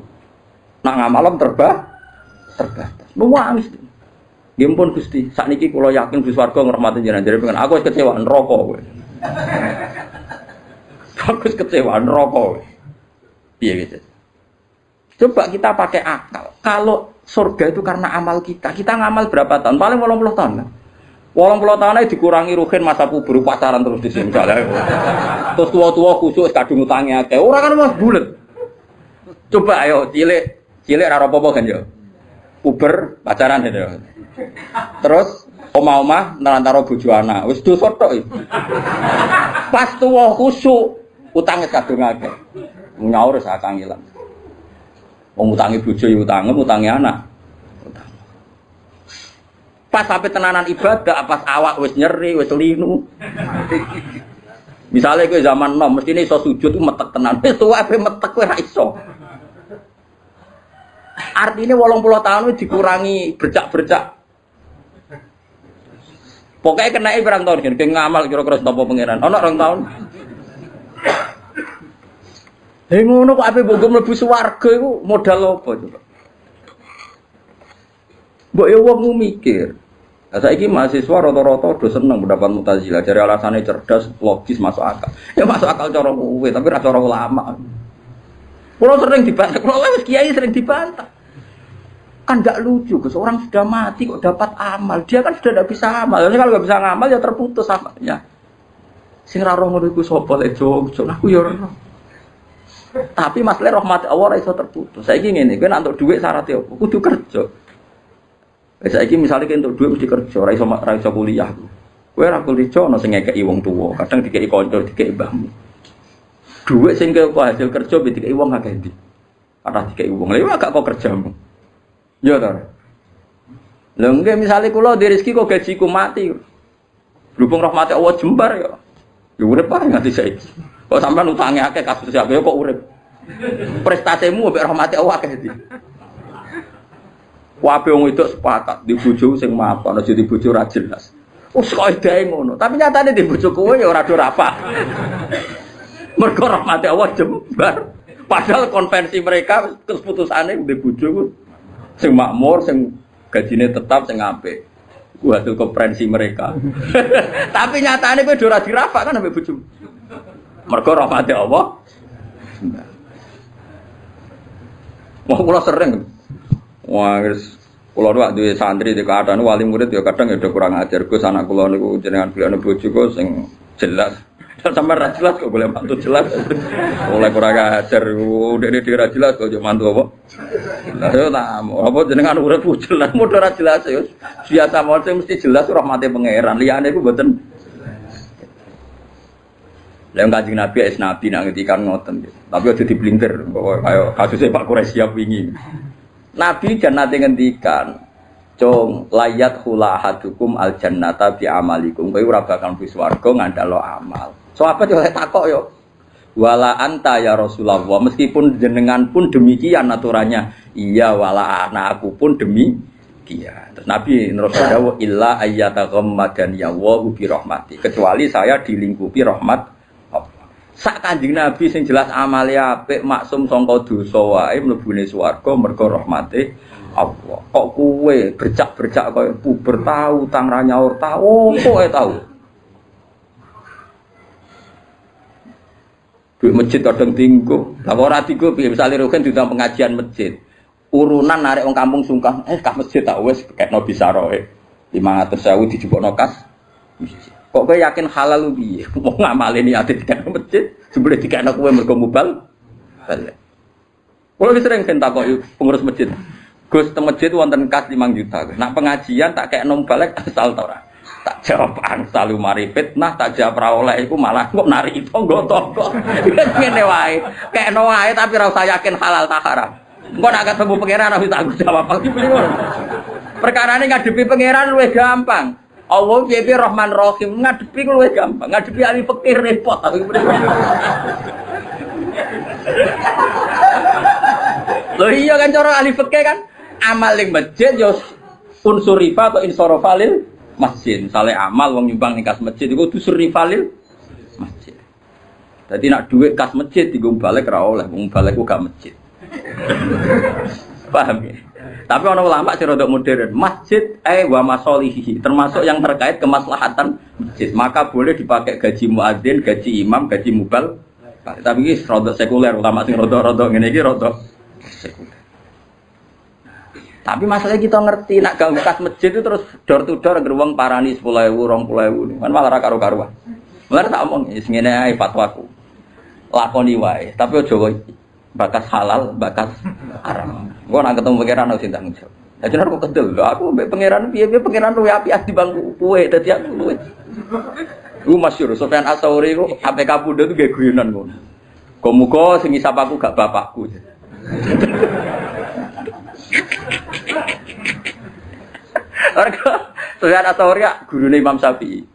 Nak ngamalem terbatas. Nuwangis. Nggih pun Gusti, sakniki kula yakin Gusti swarga ngrahmati jenengan. Jare pengen aku wis kecewa neraka kowe. Aku wis kecewa neraka kowe. Piye gitu. Coba kita pakai akal. Kalau surga itu karena amal kita. Kita ngamal berapa tahun? Paling 80 tahun kan. 80 tahun aja dikurangi ruhin masa puber pacaran terus di sini. Terus tua-tua khusus kadung utangnya akeh. Ora kan Mas bulet. Coba ayo cilik ora apa-apa kan yo. Puber pacaran itu. Terus omah-omah nerantara bojo anak. Wis dosa tok iki. Pas tuwa khusuk utange kadung akeh. Nyaur sak kangilan. Wong utange bojo ya utange anak. Pas sampai tenanan ibadah pas awak wis nyeri, wis linu. Misalnya kowe zaman nom mesti iso sujud ku metek tenan. Wis tuwa ape metek kowe ra iso. Artinya 80 tahun itu dikurangi bercak-bercak. Pokoknya kena berang tahun kan, ngamal kira-kira setopo pangeran. Ono 2 tahun. Ngono kok ape mbok mlebu swarga iku modal apa coba? Mbok ya wong mikir. Lah saiki mahasiswa rata-rata do seneng pendapat Mu'tazilah, jare alasane cerdas, logis, masuk akal. Ya masuk akal cara kowe, tapi ra cara ulama. Kalau sering dibantah, kalau lewat kiai sering dibantah. Kan enggak lucu, Gus. Orang sudah mati kok dapat amal. Dia kan sudah tidak bisa amal. Jadi kalau enggak bisa ngamal ya terputus amalnya. Sing ra roh ngono iku sapa lek jog, aku ya ora. Tapi masalah rahmat Allah ora iso terputus. Saiki ngene, kowe nek entuk dhuwit syaratnya apa? Kudu kerja. Saiki misale kowe entuk dhuwit mesti kerja, ora iso kuliah. Kowe ora kuliah ono sing ngekeki wong tuwa, kadang dikeki kanca, dikeki mbahmu. Duit sing kok hasil kerja dikai wong akeh ndi. Ora dikai wong. Lha gak kok kerjamu. Ya ta. Lha nggih misale kula di rezeki kok gajiku mati. Berhubung rahmat Allah jembar ya. Ya urip ae nganti saiki. Kok sampean utange akeh kasus siapa ya kok urip. Prestasimu mbek rahmat Allah akeh ndi. Wae wong itu sepakat di bojo sing mapan aja di bojo ra jelas. Wes kok edae ngono. Tapi nyatane di bojo kowe ya ora do rapah. Mergo rahmati Allah jembar. Padahal konvensi mereka keputusane udah bojo Sing makmur, sing gajine tetap, sing apik. Ku hasil konferensi mereka. Tapi nyatane kowe ora dirafak kan ambek bojomu. Mergo rahmate Allah. Wah, kula sering. Wah, wis kula duwe santri di keadaan wali murid ya kadang ya kurang ajar. Gus anak kula niku jenengan bilane bojo kok sing jelas. Sampai ra jelas kok boleh mantu jelas. Oleh kurang ajar dekne dhewe ra jelas kok yo mantu apa. Lah yo tak apa jenengan urip jelas modho ra jelas yo. Biasa mesti mesti jelas rahmate pangeran. Liyane iku mboten. Lah Kanjeng Nabi es nabi nak ngendikan ngoten. Tapi aja diblinter kaya kasusé Pak Quraisy siap wingi. Nabi jannate ngendikan, "Cung layat khula ahadukum al jannata bi amalikum." Kowe ora bakal mlebu swarga ngandalo amal. Sahabat yo takok yo. Wala anta ya Rasulullah, meskipun jenengan pun demikian aturannya. Iya wala aku pun demikian. Terus Nabi nerus dawuh illa ayyataghammadan ya wa bi rahmati. Kecuali saya dilingkupi rahmat Allah. Sak Kanjeng Nabi sing jelas amale apik maksum sangka dosa wae mlebune swarga mergo rahmate Allah. Kok kowe bercak-bercak koyo puber tau tang ra nyaur tau, kok tau. Masjid kadang tinggu, lah ora tinggu piye misale roken diundang pengajian masjid. Urunan narik wong kampung sungkan, kah masjid tak wis kekno bisaroe. 500.000 dijupukno kas. Kok kowe yakin halal lu piye? Wong ngamale niate dikekno masjid, jebule dikekno kowe mergo mubal. Balik. Kulo wis sering takoki pengurus masjid. Gus teng masjid wonten kas 5 juta. Nak pengajian tak kekno balik asal ta ora? Tak jawab angsal mari fitnah, tak jawab ra oleh iku malah kok nari tangga-tangga. Ngene wae. Kekno wae tapi ora usah yakin halal ta haram. Engko nek ketemu pangeran harus tanggung jawab. Perkarane ngadepi pangeran luwih gampang. Allah piye-piye Rahman Rahim ngadepi luwih gampang. Ngadepi ahli fikih repot. Loh iya kan cara ahli fikih kan amal ning masjid yo unsur rifa atau insarafa lil masjid. Misalnya amal wong nyumbang ning kas masjid iku kudu surifalil masjid. Dadi nak dhuwit kas masjid digo balik ra oleh, wong balik ku gak masjid. Paham ya? Tapi ana ulama sing rada modern, masjid wa masolihi, termasuk yang terkait kemaslahatan masjid. Maka boleh dipakai gaji muadzin, gaji imam, gaji mubal. Tapi iki rada sekuler, ulama sing rada-rada ngene iki rada sekuler. Tapi masalahnya kita ngerti nak ganggu kas masjid itu terus door to door gerbang parani 10.000, 20.000 kan malah ra karo-karuan. Mulane tak omong wis ngene ae fatwaku. Lakoni wae, tapi aja bakas halal, bakas haram. Gua nak ketemu pangeran harus tanggung jawab. Ya jenenge kok kedel. Aku mbek pangeran piye-piye pangeran luwe apik di bangku kowe dadi aku luwe. Ku masyhur Sufyan Ats-Tsauri ku APK Pundha itu gak guyonan ngono. Muga sing ngisap aku gak bapakku. Arga Sufyan Ats-Tsauri gurune Imam Syafi'i.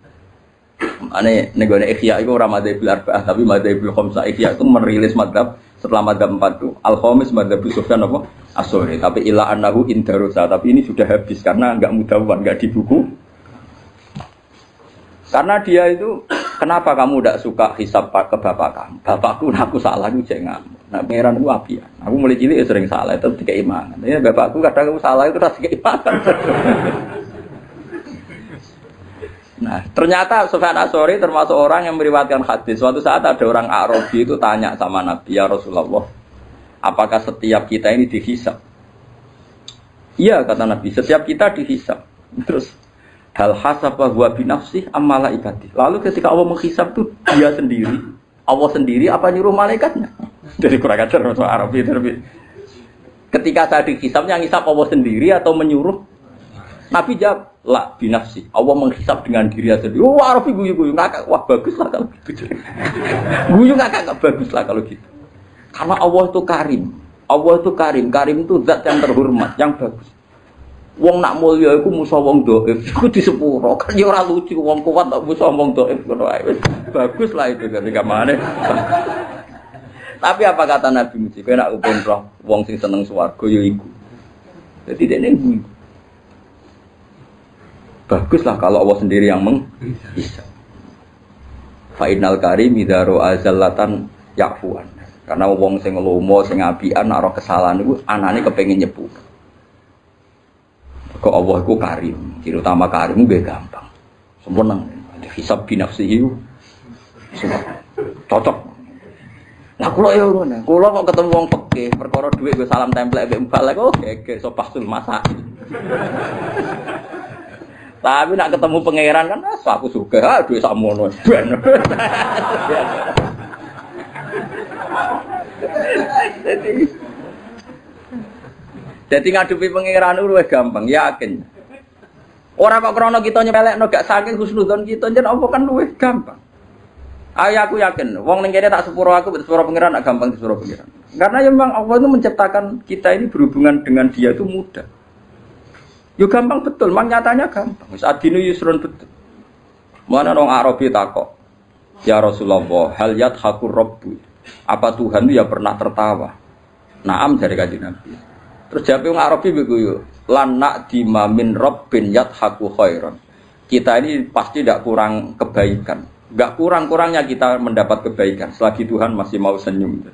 Ane negone Ihya iku ora madzhab Arba'ah tapi madzhab Khamsah. Ihya itu merilis madzhab setelah madzhab 4 itu Al-Khamis madzhab Sufyan apa? Ats-Tsauri. Tapi ila annahu indarusa, tapi ini sudah habis karena enggak mudawwan, enggak di buku. Karena dia itu kenapa kamu tidak suka hisab ke bapak kamu? Bapakku aku salah aku jangan. Nah pangeran aku apian. Aku mulai cilik sering salah itu tiga imangan. Ya bapakku kadang aku salah itu rasa tiga imangan. Nah ternyata Sufyan Ats-Tsauri termasuk orang yang meriwayatkan hadis. Suatu saat ada orang Arabi itu tanya sama Nabi, ya Rasulullah, apakah setiap kita ini dihisab? Iya kata Nabi, setiap kita dihisab. Terus hal hasaba huwa binafsih am malaikati. Lalu ketika Allah menghisab itu dia sendiri, Allah sendiri apa nyuruh malaikatnya? Jadi kurang ajar bahasa Arab itu. Ketika saya dihisab yang hisab Allah sendiri atau menyuruh? Nabi jawab, la binafsih. Allah menghisab dengan diri sendiri. Wah, Arabi guyu-guyu ngakak. Wah, baguslah kalau gitu. Guyu ngakak baguslah kalau gitu. Karena Allah itu karim. Allah itu karim. Karim itu zat yang terhormat, yang bagus. Wong nak mulya iku musa wong dhaif, iku disepuro. Kan ya ora lucu wong kuat tak musa wong dhaif ngono ae. Bagus lah itu ketika mana. Tapi apa kata Nabi Muhammad? Kowe nak upun roh wong sing seneng swarga ya iku. Dadi dene iku. Baguslah kalau Allah sendiri yang menghisab. Fa innal karim idza ra'a zallatan ya'fuan. Karena wong sing lomo sing apian nak ro kesalahan iku anane kepengin nyepu. Kok Allah iku karim, ciri utama karim nggih gampang. Sempurna. Hisab binafsihi. Semua cocok. Lah kula ya ngono. Kula kok ketemu wong pekeh, perkara dhuwit go salam templek mbek mbak lek gege sopasul masak. Tapi nak ketemu pangeran kan aku suka dhuwit sakmono. Ben. Jadi ngadepi pangeran luwih gampang, yakin. Ora kok krana kita nyepelekno gak saking husnudzon kita jen apa kan luwih gampang. Ayo aku yakin, wong ning kene tak sepuro aku, sepuro pangeran gak gampang sepuro pangeran. Karena ya memang Allah itu menciptakan kita ini berhubungan dengan Dia itu mudah. Yo gampang betul, mang nyatanya gampang. Wis adinu yusrun betul. Mana orang Arabi takok, ya Rasulullah, hal yadhakur rabbu. Apa Tuhan itu ya pernah tertawa? Naam dari Kanjeng Nabi. Terus jawab orang Arabi begitu, lan na'dima min rabbin yadhaku khairan. Kita ini pasti tidak kurang kebaikan. Enggak kurang-kurangnya kita mendapat kebaikan selagi Tuhan masih mau senyum.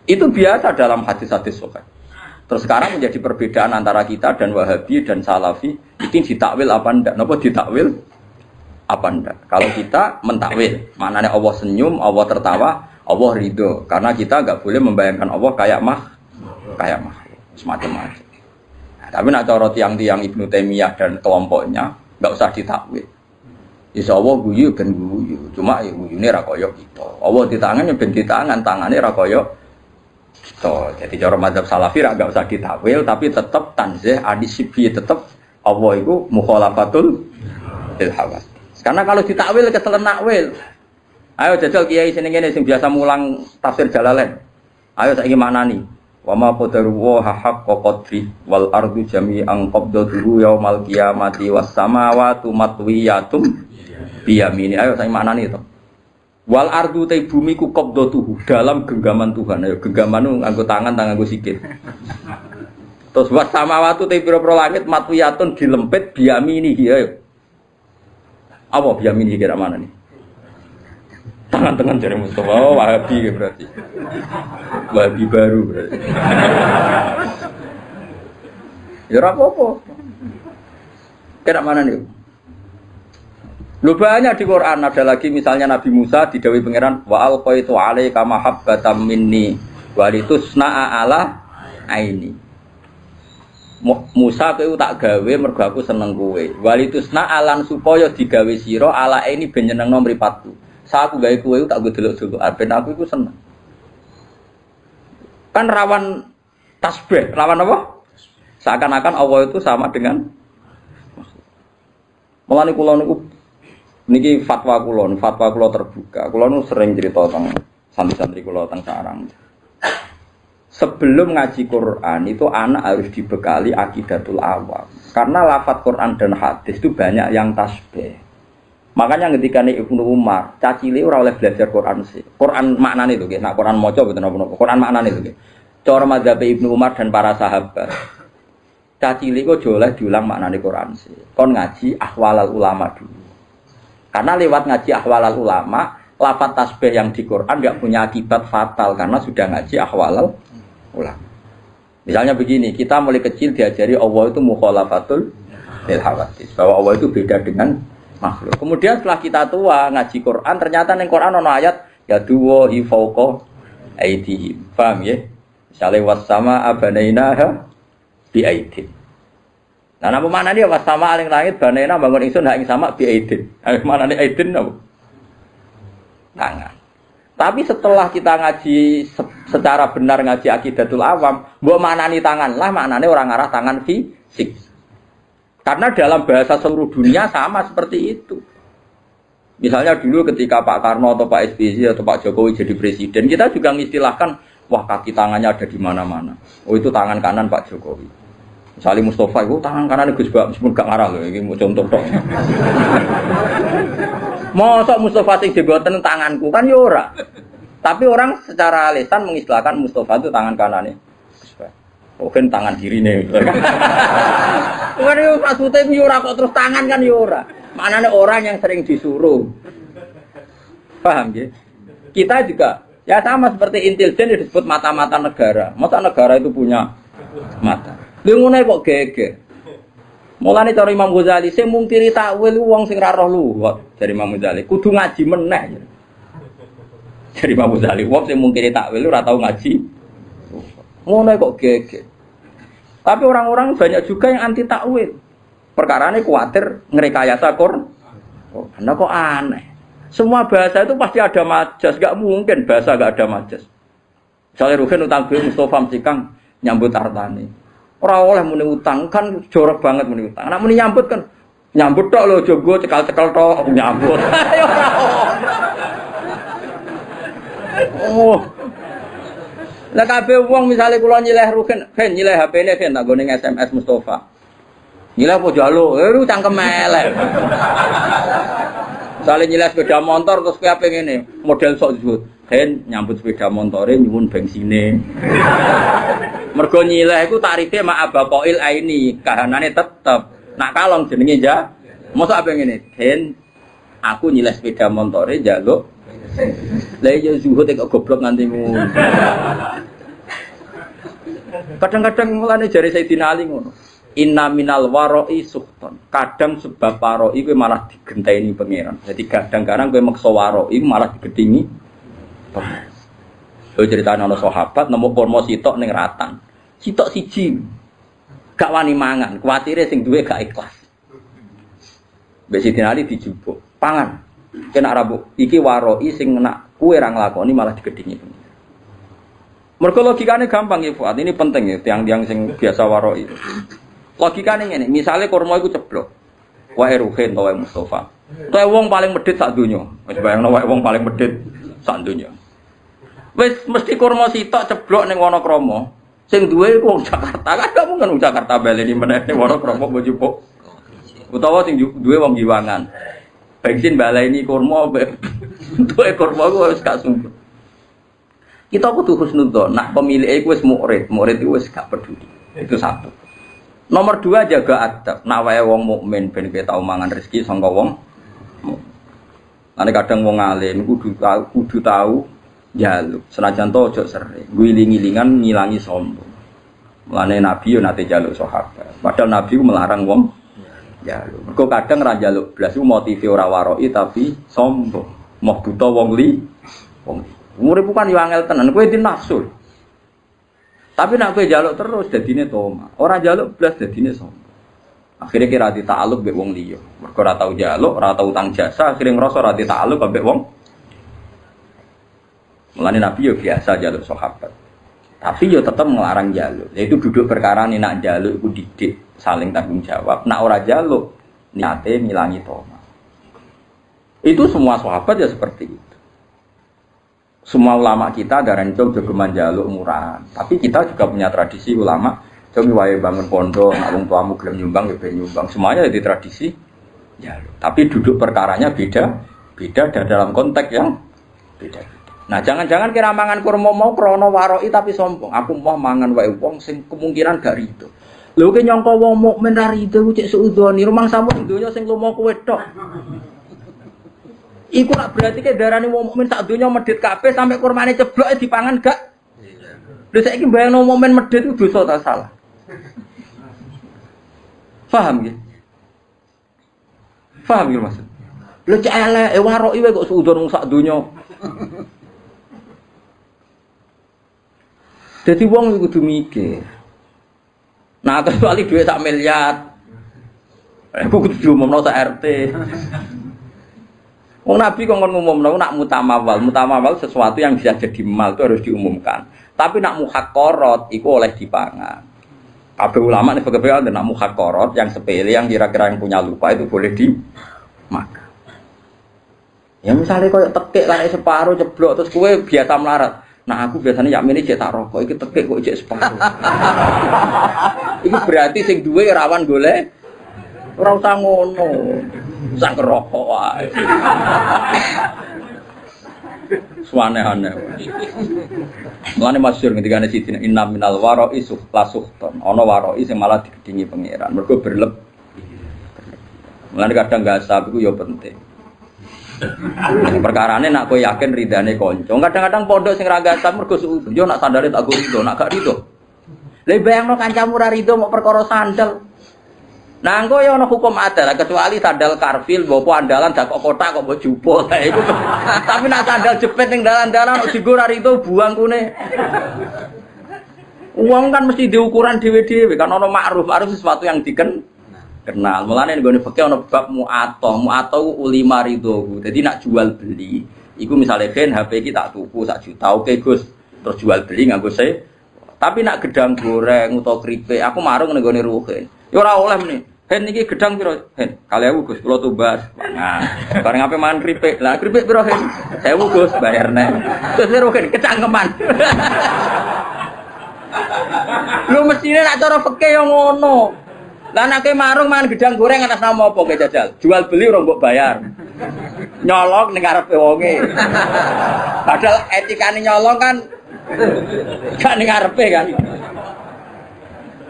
Itu biasa dalam hadis-hadis sahih. Terus sekarang menjadi perbedaan antara kita dan Wahabi dan Salafi, itu ditakwil apa ndak? Napa ditakwil apa ndak? Kalau kita mentakwil, maknanya Allah senyum, Allah tertawa, Allah ridho. Karena kita enggak boleh membayangkan Allah kayak makhluk, semacam-macam. Nah, tapi nak cara tiang-tiang Ibnu Taimiyah dan kelompoknya enggak usah ditakwil. Insya Allah guyu ben guyu, cuma ya guyune ra kaya kita. Allah di tangan ya ben di tangan, tangane ra kaya kita. Jadi cara mazhab Salafi ra enggak usah ditakwil, tapi tetap tanzih adisibi, tetap Allah itu mukhalafatul bil hawas. Karena kalau ditakwil keselen nakwil. Ayo jajal kiai sing ngene sing biasa mulang tafsir Jalalain. Ayo saiki maknani. Wa ma qadaru haqqa qadri wal ardu jami'an qabdatuhu yaumal qiyamati was samawati matwiyatum biyamini. Ayo saya maknani to. Wal ardu te bumi ku qabdatuhu dalam genggaman Tuhan. Ayo genggaman nganggo tangan nganggo sikil. Terus was samawati te pira-pira langit matwiyatun dilempit biyamini ayo. Apa biyamini kira mana nih? Tangan-tangan jari Mustafa, oh, Wahabi berarti. Wahabi baru berarti. Ya apa-apa. Kira mana nih? Lu banyak di Quran ada lagi misalnya Nabi Musa didhawuhi pangeran wa alqaitu 'alaika mahabbatan minni wa litusna'a ala aini. Musa kowe tak gawe mergo aku seneng kowe. Wa litusna'a lan supaya digawe sira ala aini ben nyenengno mripatku. Saat aku gawe kowe tak gue delok-delok ben aku iku seneng. Kan rawan tasbih, rawan apa? Seakan-akan Allah itu sama dengan mulane kula niku niki fatwa kula terbuka. Kula nu sering cerita tentang santri-santri kula teng sarang. Sebelum ngaji Quran itu anak harus dibekali akidatul awam. Karena lafaz Quran dan hadis itu banyak yang tasbih. Makanya ketika nih Ibnu Umar, cacile ora oleh belajar Quran sih. Quran maknane lho nggih. Nek Quran maca mboten napa-napa. Quran maknane lho nggih. Cara mazhab Ibnu Umar dan para sahabat. Cacile kok oleh diulang maknane Quran sih. Kon ngaji ahwalal ulama dulu. Karena lewat ngaji ahwalal ulama, lafaz tasbih yang di Quran enggak punya akibat fatal karena sudah ngaji ahwalal ulama. Misalnya begini, kita mulai kecil diajari Allah itu mukhalafatul lil hawadits, bahwa Allah itu beda dengan makhluk. Kemudian setelah kita tua ngaji Quran, ternyata ning Quran ana ayat ya duwahi fauqa aidihim. Paham ya? Misalnya wasama abanainaha bi aidin. Nah, napa maknane wasama aling langit banaina bangun ingsun hak ing sama bi aidin. Maknane aidin napa? Tangan. Tapi setelah kita ngaji secara benar ngaji akidatul awam, mbok maknani tangan lah maknane orang ngarah tangan fisik. Karena dalam bahasa seluruh dunia sama seperti itu. Misalnya dulu ketika Pak Karno atau Pak SBY atau Pak Jokowi jadi presiden, kita juga mengistilahkan, wah kaki tangannya ada di mana-mana. Oh itu tangan kanan Pak Jokowi. Misalnya Mustafa itu tangan kanan Gus Bak, meskipun gak ngarah loh, ini mau contoh dong. Mosok Mustafa sing jeboten tanganku kan ya ora. Tapi orang secara lisan mengistilahkan Mustafa itu tangan kanannya. Mungkin tangan dirine. Bukan yo maksudnya yo ora kok terus tangan kan yo ora. Maknane orang yang sering disuruh. Paham ya? Kita juga ya sama seperti intelijen disebut mata-mata negara. Masa negara itu punya mata. Lha ngene kok geger. Mulane cara Imam Ghazali sing mungkiri takwil wong sing ra roh luwat dari Imam Ghazali kudu ngaji meneh. Dari Imam Ghazali wong sing mungkiri takwil ora tau ngaji. Ngono kok geger. Tapi orang-orang banyak juga yang anti takwil. Perkarane kuwatir ngrekayasa Quran. Oh, anda kok aneh. Semua bahasa itu pasti ada majas, gak mungkin bahasa gak ada majas. Misalnya Ruhin utang gue Mustafa Msikang nyambut artane. Orang oleh muni utang kan jorok banget muni utang. Anak muni nyambut kan nyambut tok lho jogo cekal-cekal tok nyambut. Oh. Lah kabeh wong misale kula nyileh Ruhin, ben nyileh HP-ne ben tak gone SMS Mustafa. Nyileh apa jaluk? Cangkem elek. Misale nyileh sepeda motor terus kowe ape ngene, model sok zuhud. Ben nyambut sepeda motore nyuwun bensine. Mergo nyileh iku tarife mak abapoil aini, kahanane tetep. Nak kalong jenenge ya. Mosok ape ngene, Ben aku nyileh sepeda motore njaluk. Lah ya zuhud kok goblok nganti ngono. Kadang-kadang mulane jare Sayyidina Ali ngono. Inna minal waroi suhton. Kadang sebab waroi kuwi malah digenteni pangeran. Jadi kadang-kadang kowe maksa waroi malah digedingi pangeran. Lho critane ana sahabat nemu kurma sitok ning ratan. Sitok siji. Gak wani mangan, kuwatire sing duwe gak ikhlas. Mbek Sayyidina Ali dijupuk, pangan. Kena rabuk iki waroi sing nak kowe ra nglakoni malah digedingi pangeran. Mergo logikane gampang ya Fuad, ini penting ya tiang-tiang sing biasa waroi. Logikane ngene, misale kurma iku ceblok. Wae Ruhin utawa Mustafa. Utawa wong paling medhit sak donya. Wis bayangno wae wong paling medhit sak donya. Wis mesti kurma sitok ceblok ning Wonokrama. Sing duwe iku wong Jakarta. Kan mungkin wong Jakarta baleni meneh ning Wonokrama mbok jupuk. Utawa sing duwe wong Giwangan. Bensin baleni kurma duwe kurma ku wis gak sumber. Kita kudu husnudzon, nak pemilih iku wis murid iku wis gak peduli. Itu satu. Nomor 2 jaga adab. Nak wae wong mukmin ben kowe tau mangan rezeki saka wong mukmin. Ane kadang wong alim kudu tahu njaluk. Senajan to aja sering. Guling-gilingan ngilangi sombong. Mulane Nabi yo nate njaluk sahabat. Padahal Nabi ku melarang wong njaluk. Mergo kadang ra njaluk blas iku motive ora waroi tapi sombong. Mau buta wong li. Umure bukan yo angel tenan, kowe di nafsu. Tapi nak kowe njaluk terus dadine toma. Ora njaluk blas dadine sombong. Akhire kira ditaaluk mbek wong liya. Mergo ora tau njaluk, ora tau utang jasa, akhire ngrasa ora ditaaluk mbek wong. Mulane Nabi yo biasa njaluk sahabat. Tapi yo tetep ngelarang njaluk. Yaitu duduk perkara nih nak njaluk iku didik, saling tanggung jawab. Nak ora njaluk niate ngilangi toma. Itu semua sahabat ya seperti itu. Semua ulama kita darani cung jogeman njaluk murahan. Tapi kita juga punya tradisi ulama, cung wae bangun pondok, nak wong tuamu gelem nyumbang ya ben nyumbang. Semuanya jadi tradisi njaluk. Tapi duduk perkaranya beda dan dalam konteks yang beda. Nah, jangan-jangan kira mangan kurma mau krana waroi tapi sombong. Aku mau mangan wae wong sing kemungkinan gak rido. Lho ki nyangka wong mukmin ra rido ku cek suudoni, rumang sampun donya sing lumo kowe tok. Iku nak berarti ke darani wong mukmin sak donya medhit kabeh sampai kurmane ceblok dipangan gak? Lha saiki bayangno mukmin medhit itu dosa ta salah? Paham nggih? Paham nggih maksud? Lha cek elek waroki wae kok suudon wong sak donya. Dadi wong kudu mikir. Nah, kecuali duit sak miliar. Aku kudu diumumno sak RT. Wong Nabi kok ngomongno nak mutamawal sesuatu yang bisa jadi mal itu harus diumumkan. Tapi nak muhaqqarat iku oleh dipangan. Kabeh ulama nek berbeda nak muhaqqarat yang sepele yang kira-kira yang punya lupa itu boleh dimakan. Ya misalnya koyo tekik lare separuh ceblok terus kowe biasa melarat. Nah aku biasanya yakmene cetak rokok iki tekik kok cek separuh. Iki berarti sing duwe rawan golek ora usah ngono. Sang rokok wae. Suane-ane. Mulane masyhur ketika ana sidina inna minal waroi suhton. Ana waroi sing malah digedingi pangeran. Mergo berlebih. Mulane kadang gasab iku ya penting. Perkarane nak kowe yakin ridane kanca. Kadang-kadang pondok sing ra gasab mergo suudzon. Yo nak sandale tak go rido, nak gak rido. Lah bayangno kancamu ra rido mok perkara sandal. Nah, engko ya ana hukum adat kecuali sandal karfil mbok andalan dak kok kotak kok mbok jupuk. Iku. Tapi nek sandal jepit ning dalan-dalan kok dienggo ra itu buang kune. Uang kan mesti diukuran dhewe-dhewe kan ana ma'ruf sesuatu yang kenal. Mulane nggone fikih ana bab mu'atoh ulima ridho. Dadi nak jual beli iku misale gen HP iki tak tuku 1 juta. Oke Gus, terus jual beli nganggo tapi nak gedang goreng utawa keripik aku marung ning gone ruhin. Ya ora oleh meneh. Hen iki gedang piro? Hen, 2000 Gus, kula tumbas. Nah, bareng ape mangan keripik. Lah keripik piro, Hen? 1000 Gus, bayar nek. Terus ruhin kecangkeman. Lu mestine nak cara fikih yo ngono. Lah nek marung mangan gedang goreng atas nama apa ke jajal? Jual beli ora mbok bayar. Nyolong ning ngarepe wonge. Padahal etikane nyolong kan gak ning ngarepe kan.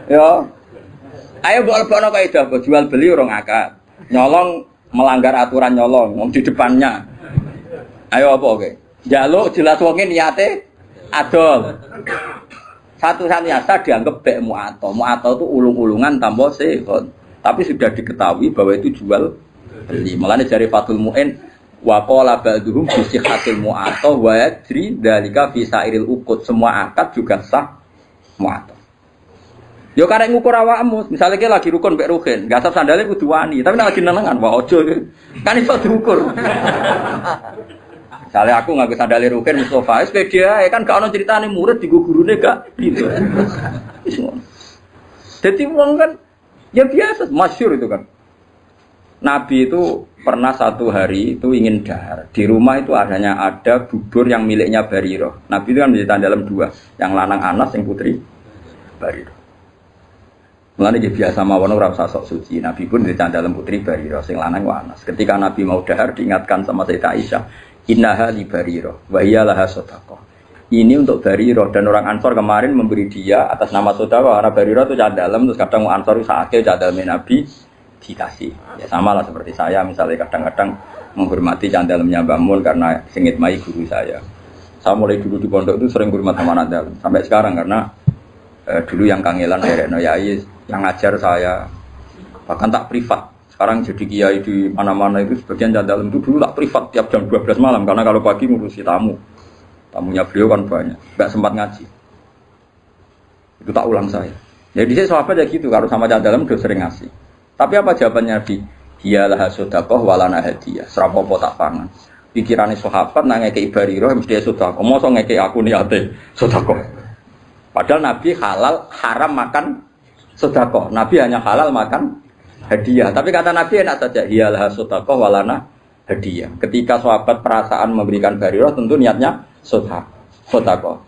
Yo. Ayo mbok lebokno kaidah jual beli ora ngakak. Nyolong melanggar aturan nyolong wong di depannya. Ayo apa oke? Njaluk jelas wonge niate adol. Satu-satunya asa dianggap bek mu'atoh. Mu'atoh itu ulung-ulungan tanpa sehon. Tapi sudah diketahui bahwa itu jual beli. Mulane jari Fathul Mu'in wa qala ba'duhum bi sihhatil mu'atoh wa yajri dzalika fi sairil uqud. Semua akad juga sah mu'atoh. Yo karek ngukur awakmu, misale ki lagi rukun mbek ruhin, enggak sah sandale kudu wani, tapi nek lagi nenengan wah ojo. Kan iso diukur. Misale aku nganggo sandale ruhin Mustofa, wis pede ae kan gak ono critane murid digo gurune gak gitu. Wis ngono. Dadi wong kan ya biasa, masyhur itu kan. Nabi itu pernah satu hari itu ingin dahar. Di rumah itu ada bubur yang miliknya Bariroh. Nabi itu kan menjadi dalam 2, yang lanang Anas, yang putri Bariroh. Mulane dia biasa mawon ora usah sok suci. Nabi pun di dalam putri Bariroh sing lanang Anas. Ketika Nabi mau dahar diingatkan sama Sayyidah Aisyah, "Innaha li Bariroh wa hiya laha shadaqah." Ini untuk Bariroh dan orang Ansor kemarin memberi dia atas nama saudara karena Bariroh itu cah dalam terus kadang Ansor sakake cah dalam Nabi dikasih. Ya sama lah seperti saya misalnya kadang-kadang menghormati cah dalamnya Mbah Mun karena singit mai guru saya. Saya mulai dulu di pondok itu sering hormat sama anak dalam sampai sekarang karena dulu yang kangelan Rekno Yai yang ngajar saya bahkan tak privat. Sekarang jadi kiai di mana-mana itu sebagian dalam itu dulu tak privat tiap jam 12 malam karena kalau pagi ngurusi tamunya beliau kan banyak, nggak sempat ngaji. Itu tak ulang saya. Jadi saya sahabat ya gitu kalau sama dalam udah sering ngasih. Tapi apa jawabannya Nabi? Dialah sedekah walana hadiah. Serapopo tak pangan. Pikirannya sahabat nang ngekeki Bariroh mesti sedekah. Mosok ngekeki aku niate sedekah. Padahal Nabi halal haram makan sedekah. Nabi hanya halal makan hadiah. Tapi kata Nabi enak saja. Hiyalah sedekah walana hadiah. Ketika sahabat perasaan memberikan Bariroh tentu niatnya sedekah.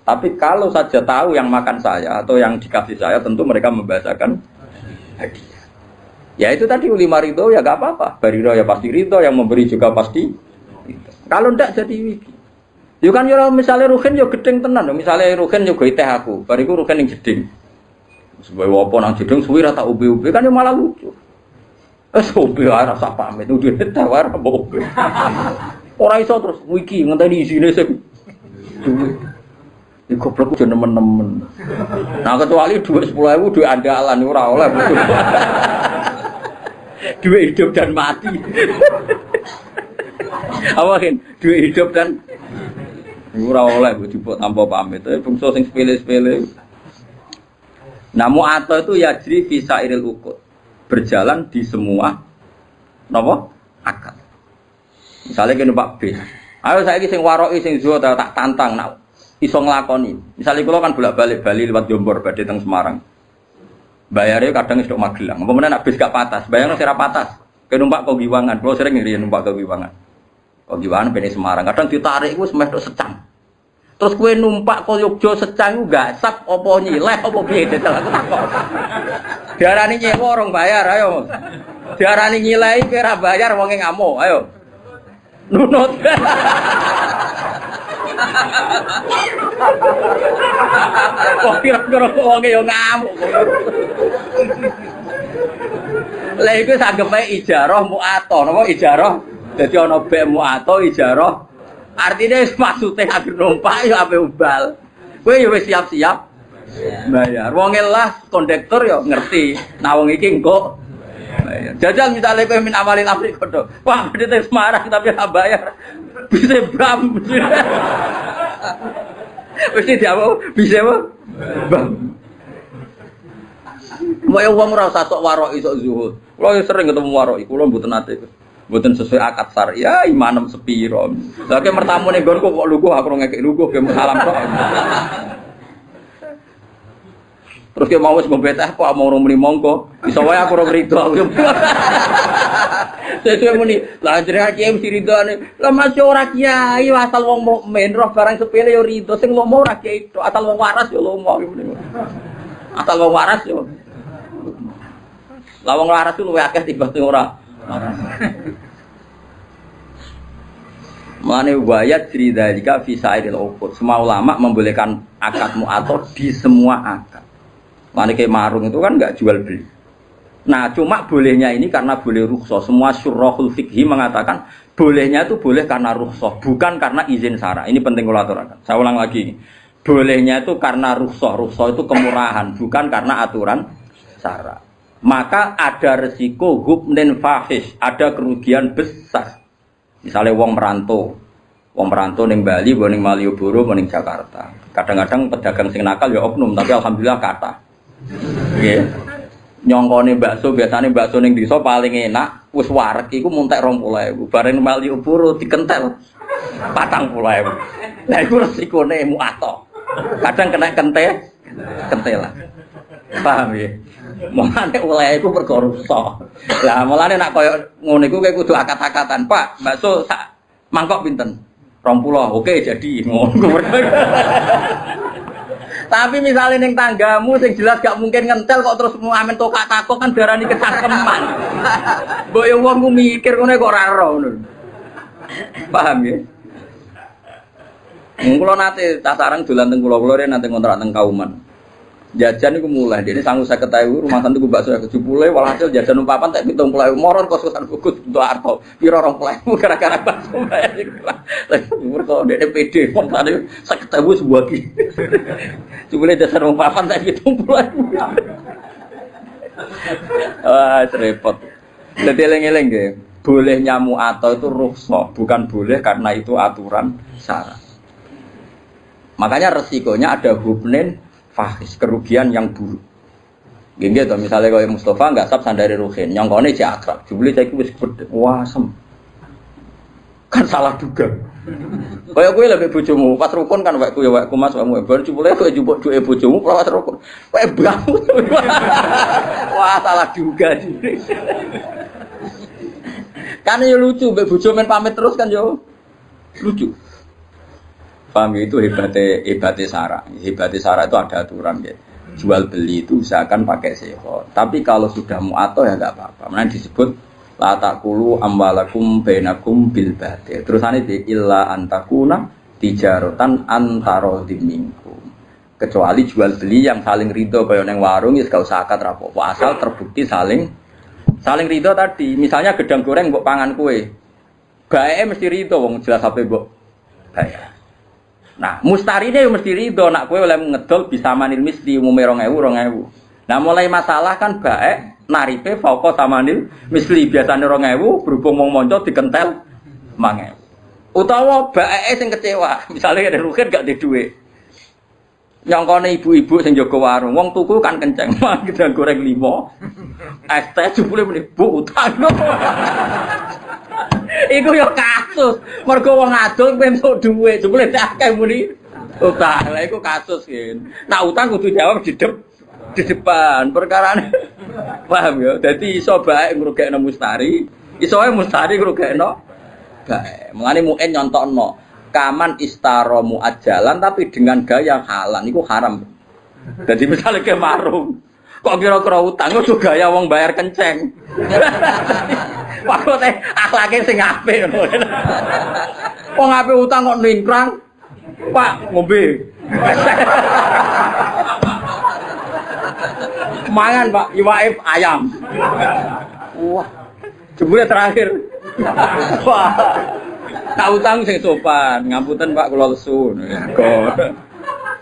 Tapi kalau saja tahu yang makan saya atau yang dikasih saya tentu mereka membahasakan hadiah. Ya itu tadi ulima ridho ya gak apa-apa. Bariroh ya pasti ridho, yang memberi juga pasti ridho. Kalau ndak jadi wiki. Yo kan yo misale ruhin yo gedeng tenan, misale ruhin yo gawe teh aku, bariku ruhin ning jeding. Sebab apa nang jeding suwi ra tak ube-ube kan yo malah lucu. Wes ube ora sak pamit udah tawar mbok. Ora iso terus wiki ngenteni isine sing duwe. Iki goblok yo nemen-nemen. Nah kecuali dhuwit 10.000 dhuwit andalan ora oleh. Dhuwit hidup dan mati. Awaken dhuwit hidup dan ora oleh dijupuk tanpa pamit. Bangsa sing sepele-sepele. Namu atau itu yajri fi sairil uqud. Berjalan di semua napa? Akad. Misale kene Pak B. Ayo saiki sing waroki sing zuwa tak tantang nak iso nglakoni. Misale kula kan bolak-balik Bali liwat Jombor badhe teng Semarang. Bayare kadang wis tok Magelang. Apa meneh nak bis gak patas, bayarno sira patas. Ke numpak kok Giwangan. Kula sering ngriyen numpak ke Giwangan. Kok Giwangan ben Semarang. Kadang ditarik iku semeh tok secang. Terus kowe numpak kok Yogya secang iku gak sap apa nyileh apa piye tetel aku takok. Diarani nyewa orang bayar ayo. Diarani nyileh kowe ra bayar wonge ngamuk. Ayo. Nunut. Kok kira-kira wonge yo ngamuk. Lah iku sanggep ae ijarah mu'athah, napa ijarah? Dadi ana bek mu'athah ijarah. Artine maksude agar numpak yo ape ubal. Kowe yo wis siap-siap bayar. Wonge lah kondektur yo ngerti. Nah wong iki engko bayar. Jajal misalnya kowe min amalin amri kodo. Wah, bedete Semarang tapi ora bayar. Bisa bam. Wis diawo, bisa apa? Bam. Mau wong ora usah sok warok iso zuhud. Kulo sering ketemu warok, kulo mboten nate. Mboten sesuai akad syariah, imanem sepiro. Lah ke mertamu ning nggonku kok lugu aku ngekek lugu ke salam tok. Terus ke mau wis mbeteh kok mau muni monggo. Iso wae aku ora rido aku. Sesuk muni, lah jenenge kiai mesti ridone. Lah masih ora kiai asal wong mukmin roh barang sepele yo rido, sing lomo ora kiai tok, asal wong waras yo lomo. Asal wong waras yo. Lah wong waras ku luwih akeh timbang ora. Mane wayat cerita jika fisairil uqud. Semua ulama membolehkan akad mu'athah di semua akad. Mane kayak marung itu kan enggak jual beli. Nah, cuma bolehnya ini karena boleh rukhsah. Semua syurahul fikhi mengatakan bolehnya itu boleh karena rukhsah, bukan karena izin syara. Ini penting kula aturaken. Saya ulang lagi. Bolehnya itu karena rukhsah. Rukhsah itu kemurahan, bukan karena aturan syara. Maka ada resiko hubnin fahish, ada kerugian besar. Misalnya wong merantau ning Bali, ning Malioboro, ning Jakarta. Kadang-kadang pedagang sing nakal ya oknum, tapi alhamdulillah kata. Nggih. Nyongkone bakso, biasane bakso ning desa paling enak, wis wareg iku muntek 20.000. Bareng Malioboro dikentel 40.000. Lah iku resikone mu'athah. Kadang kena kentelan. Paham ya? Mulane oleh iku perkara rusak. Lah mulane nek koyo ngono iku kowe kudu akad-akatan, Pak. Bakso sak mangkok pinten? 20. Oke, jadi ngono. Tapi misalnya ning tanggamu sing jelas gak mungkin ngentel kok terus mau amen tokak takok kan darani kecangkeman. Mbok yo wong ku mikir ngono kok ora ero ngono. Paham ya? Kula nate tasarang dolan teng kula nate ngontrak teng Kauman. Jajan itu mulai, dia ini sanggup saya ketahui rumah santu bakso ya kejupulai, walhasil jajan umpapan tak 70.000 moron kosusan bukus untuk arto, piro 20.000 gara-gara bakso bayar itu lah. Mereka dia PD, pun tadi saya ketahui sebuah ki, jupulai jajan umpapan tak 70.000. Wah, repot. Jadi eleng-eleng deh, bolehnya mu'athah itu rukhsah, bukan boleh karena itu aturan syara. Makanya resikonya ada hubnin fahis, kerugian yang buruk. Gini gitu, misalnya kalau Mustafa nggak sab sandari Ruhin, nyongkone cek akrab, jubli saya wis gede, wah sem, kan salah juga. Kayak gue lebih bojomu, pas rukun kan wakku ya wakku mas kamu, baru jubli gue jubuk dua bojomu, pas rukun, kayak bangun, wah salah juga sih. Kan ya lucu, bojo main pamit terus kan yo lucu. Paham itu hebatnya Sarah. Hebatnya Sarah itu ada aturan ya. Jual beli itu usahakan pakai seho. Tapi kalau sudah mu'athah ya enggak apa-apa. Mana disebut la taqulu amwalakum bainakum bil batil. Terusane di illa antakuna tijaratan antara minkum. Kecuali jual beli yang saling ridho kaya nang warung ya gak usah akad rapopo. Asal terbukti saling ridho tadi. Misalnya gedang goreng mbok pangan kue. Bae mesti ridho wong jelas sampe mbok bayar. Nah, mustarine yo mesti ridho nak kowe oleh ngedol bisa manil misli umume 2000. Nah, mulai masalah kan baek narife fauqa samanil misli biasane 2000 berhubung wong monco dikentel 5000. Utawa baeke sing kecewa, misale ada rugen gak di dhuwit. Nyongkone ibu-ibu sing jaga warung, wong tuku kan kenceng, gedang goreng 5. Es teh jupule muni, "Bu, utang." Iku yo kasus. Mergo wong adol entuk dhuwit, jebule tak akeh muni utang. Lah iku kasus yen. Nak utang kudu jawab di depan. Perkarane paham ya. Dadi iso bae ngrugekno mustari, iso wae mustari ngrugekno bae. Mulane muen nyontokno kaman istara muajalan tapi dengan gaya halal iku haram. Dadi misale ke marung kok kira-kira utang kudu gaya wong bayar kenceng. Maksudnya akhlaknya sing apik ngono. Wong apik utang kok ningkrang. Pak, ngombe. Mangan, Pak, iwaif ayam. Wah. Jebule terakhir. Wah. Tak utang sing sopan. Ngapunten, Pak, kula lesu.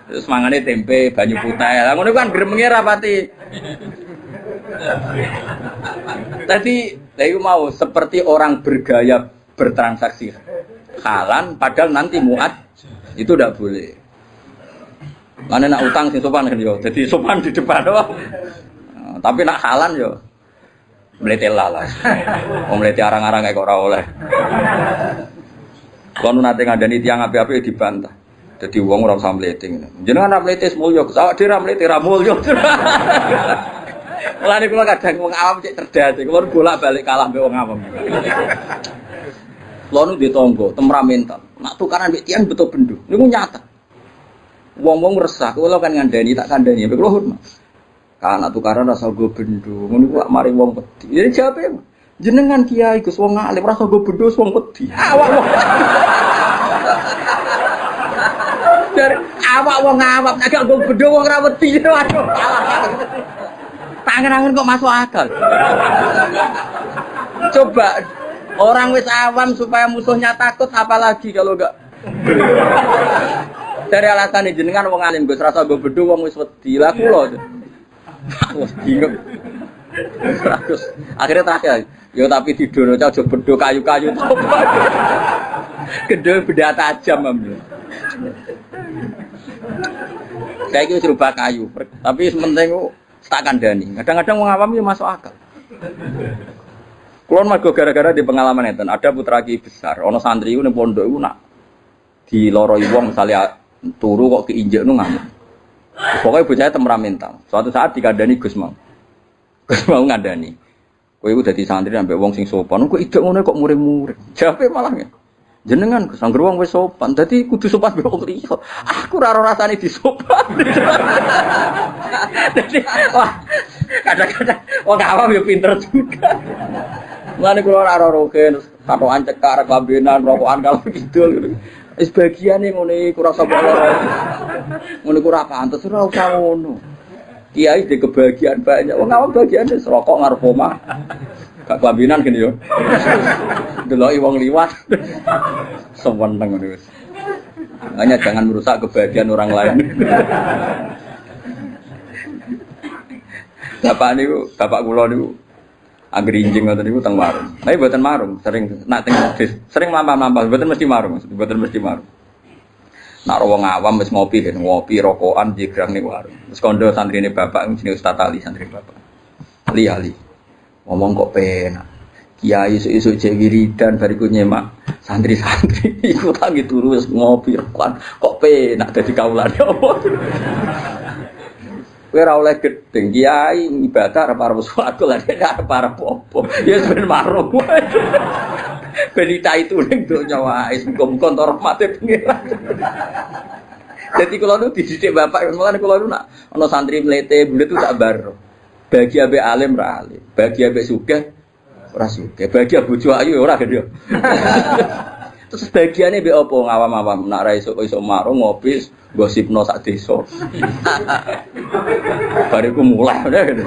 Terus mangane tempe, banyu putih. Lah ngono kan gremenge rapati. Tadi saya mau seperti orang bergaya bertransaksi halan, padahal nanti muat itu tidak boleh. Mana nak utang sing sopan kan yo, jadi sopan di depan doang. Tapi nak halan yo, meletelah lah. Mau melete arang-arang kayak ora oleh. Kalau nanti ngadani tiang api-api dibantah. Jadi uang orang sama meleting. Jenengan ora mlete mulya, awak dhewe ora mlete ra mulya. Mulane kula kadang wong awam cek cerdas, kula bolak-balik kalah mbek wong awam. Kula nu ditonggo, temperamental. Nak tukaran mbek tiang betul bendo. Niku nyata. Wong-wong resah, kula kan ngandani tak kandhani mbek kula hormat. Kan nak tukaran rasa go bendo. Ngono ku mari wong wedi. Jadi jawabe jenengan kiai Gus wong alim rasa go bendo wong wedi. Awak wong. Dari awak wong awak nek gak go bendo wong ra wedi. Waduh. Tangan-tangan kok masuk akal. Coba orang wis awam supaya musuhnya takut apalagi kalau enggak. Dari alasan jenengan wong alim Gus rasa go bendo wong wis wedi. Lah kula. Wah, bingung. Terus akhirnya terakhir, yo tapi tidur aja bendo kayu-kayu to. Gede benda tajam ambil. Saya kira serba kayu, tapi sementing tak kandani. Kadang-kadang wong awam yo masuk akal. Kulon mergo gara-gara di pengalaman enten, ada putra ki besar, ana santri iku ning pondok iku nak diloroi wong misale turu kok keinjek nu ngamuk. Pokoknya bocahnya temperamental. Suatu saat dikandani Gus mau ngandani. Kowe iku dadi santri ambek wong sing sopan, kok idek ngono kok muring-muring. Jawabe malah jenengan Gus anggere wong wis sopan, dadi kudu sopan mbek wong liya. Aku ora rasane disopan. Dadi wah, kadang-kadang wong awam yo pinter juga. Mulane kula ora roken, katokan cekar, kambenan, rokokan kalau gitu. Wis bagiane ngene iku rasa loro. Ngono iku ora pantes ora usah ngono. Kiai di kebahagiaan banyak. Wong awam bagiane rokok ngarep omah. Gak kambinan gini yo. Deloki wong liwat. Seneng ngono wis. Hanya jangan merusak kebahagiaan orang lain. Bapak kula niku angrinjing ngoten niku teng warung. Tapi mboten marung, sering nak teng sering mampah-mampah, mboten mesti marung, mboten mesti marung. Nak wong awam wis ngopi rokokan jigrang ning warung. Terus kondo santrine bapak jenenge Ustaz Ali, santri bapak. Ali. Ngomong kok penak. Kiai isu-isu cek wiridan bariku nyemak santri-santri iku tangi turu wis ngopi rokokan. Kok penak dadi kaulane apa? Kowe ora oleh gedeng kiai ibadah arep-arep swarga lha nek arep-arep apa. Ya ben marung wae. Ben itu ning donya wae muga-muga entuk rahmate pengiran. Jadi kula nu dididik bapak mulane kula nu nak ana santri mlete bulet itu tak baro. Bagi abe alim ra alim, bagi abe sugih ora sugih, bagi bojo ayu ora gede. Terus bagiane mbek apa ngawam-awam nak ra iso marung ngopi gosipno sak desa. Bariku mulai ngene.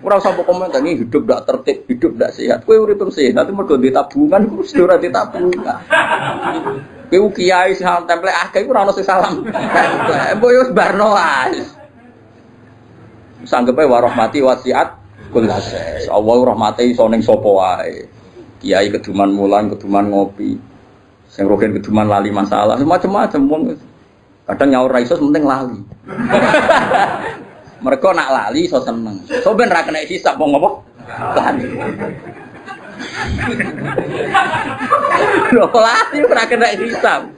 Ora usah komentar iki hidup ndak tertib, hidup ndak sehat. Kowe urip sehat, nanti mergo di tabungan iku wis ora ditabungan. Kowe kiai sing templek akeh iku ora ono sing salam. Mbok yo barno wae. Sanggepe wa rahmati wasiat kullases. Allah rahmate iso ning sapa wae. Kiai keduman mulan, keduman ngopi. Sing rogen keduman lali masalah, macam-macam wong. Kadang nyaur ra iso penting lali. Mereka nak lali iso seneng. So ben ra kena hisab wong apa? Lali. Lho lali ora kena hisab.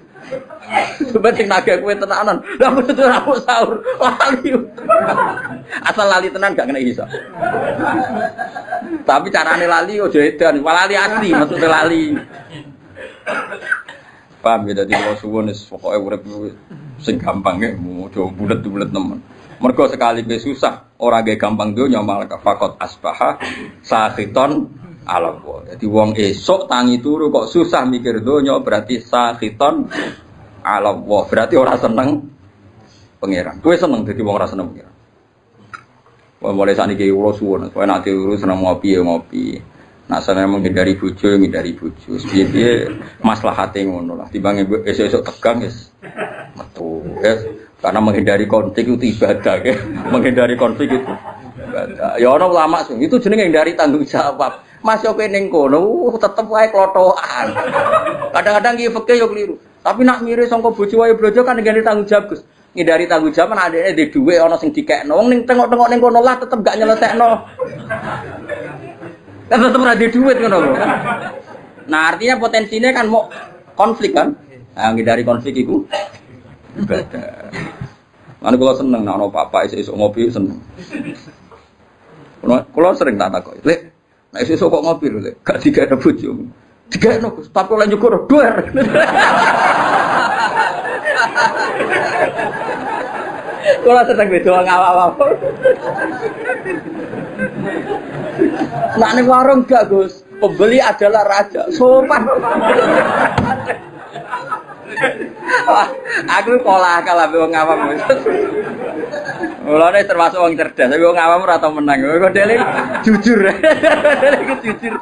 Coba sing naga kowe tenanan. Lah mesti ora sahur. Lali. Asal lali tenan gak kena hisab. Tapi carane lali ojo edan, lali asli maksudnya lali. Paham ya, dadi kula suwun wis pokoke urip sing gampang ya, ojo bulet-bulet nemen. Mergo sekali wis susah, ora ge gampang donya malah fakot asbaha sakhiton ala wa. Dadi wong esuk tangi turu kok susah mikir donya berarti sakhiton ala wa, berarti ora seneng pangeran. Kowe seneng dadi wong ora seneng pangeran. Mulai saat ini kira suwon, soalnya nanti urus senang ngopi ya ngopi. Nah saya menghindari bojo, Biar maslahatnya ngono lah. Dibanding esok tegang yes, metu yes. Karena menghindari konflik itu ibadah, ya. Menghindari konflik itu Ya ana ulama sing itu jenenge dari tanggung jawab. Mas yo ning kono tetep wae klothokan. Kadang-kadang iki fikih yo keliru. Tapi nak mire sangka bojo wae brojo kan ngene tanggung jawab, Gus. Ngindari tanggung jawab kan adekne di dhuwit ana sing dikekno. Wong ning tengok-tengok ning kono lah tetep gak nyelesekno. Kan tetep ora di dhuwit ngono kok. Nah, artinya potensinya kan mau konflik kan. Nah, ngindari konflik iku ibadah. Lan kula seneng nek ana bapak isuk-isuk ngopi seneng. Kula sering tak takoki, "Lek, nek isuk kok ngopi lho, Lek, gak digekno bojo." Digekno Gus, tapi lek nyukur doer. Kula seneng beda wong awak-awak. Nek ning warung gak Gus, pembeli adalah raja. Sopan. Wah, aku pola akal ambek wong awam. Mulane termasuk wong cerdas, tapi wong awam ora tau menang. Kok dene jujur. Dene jujur.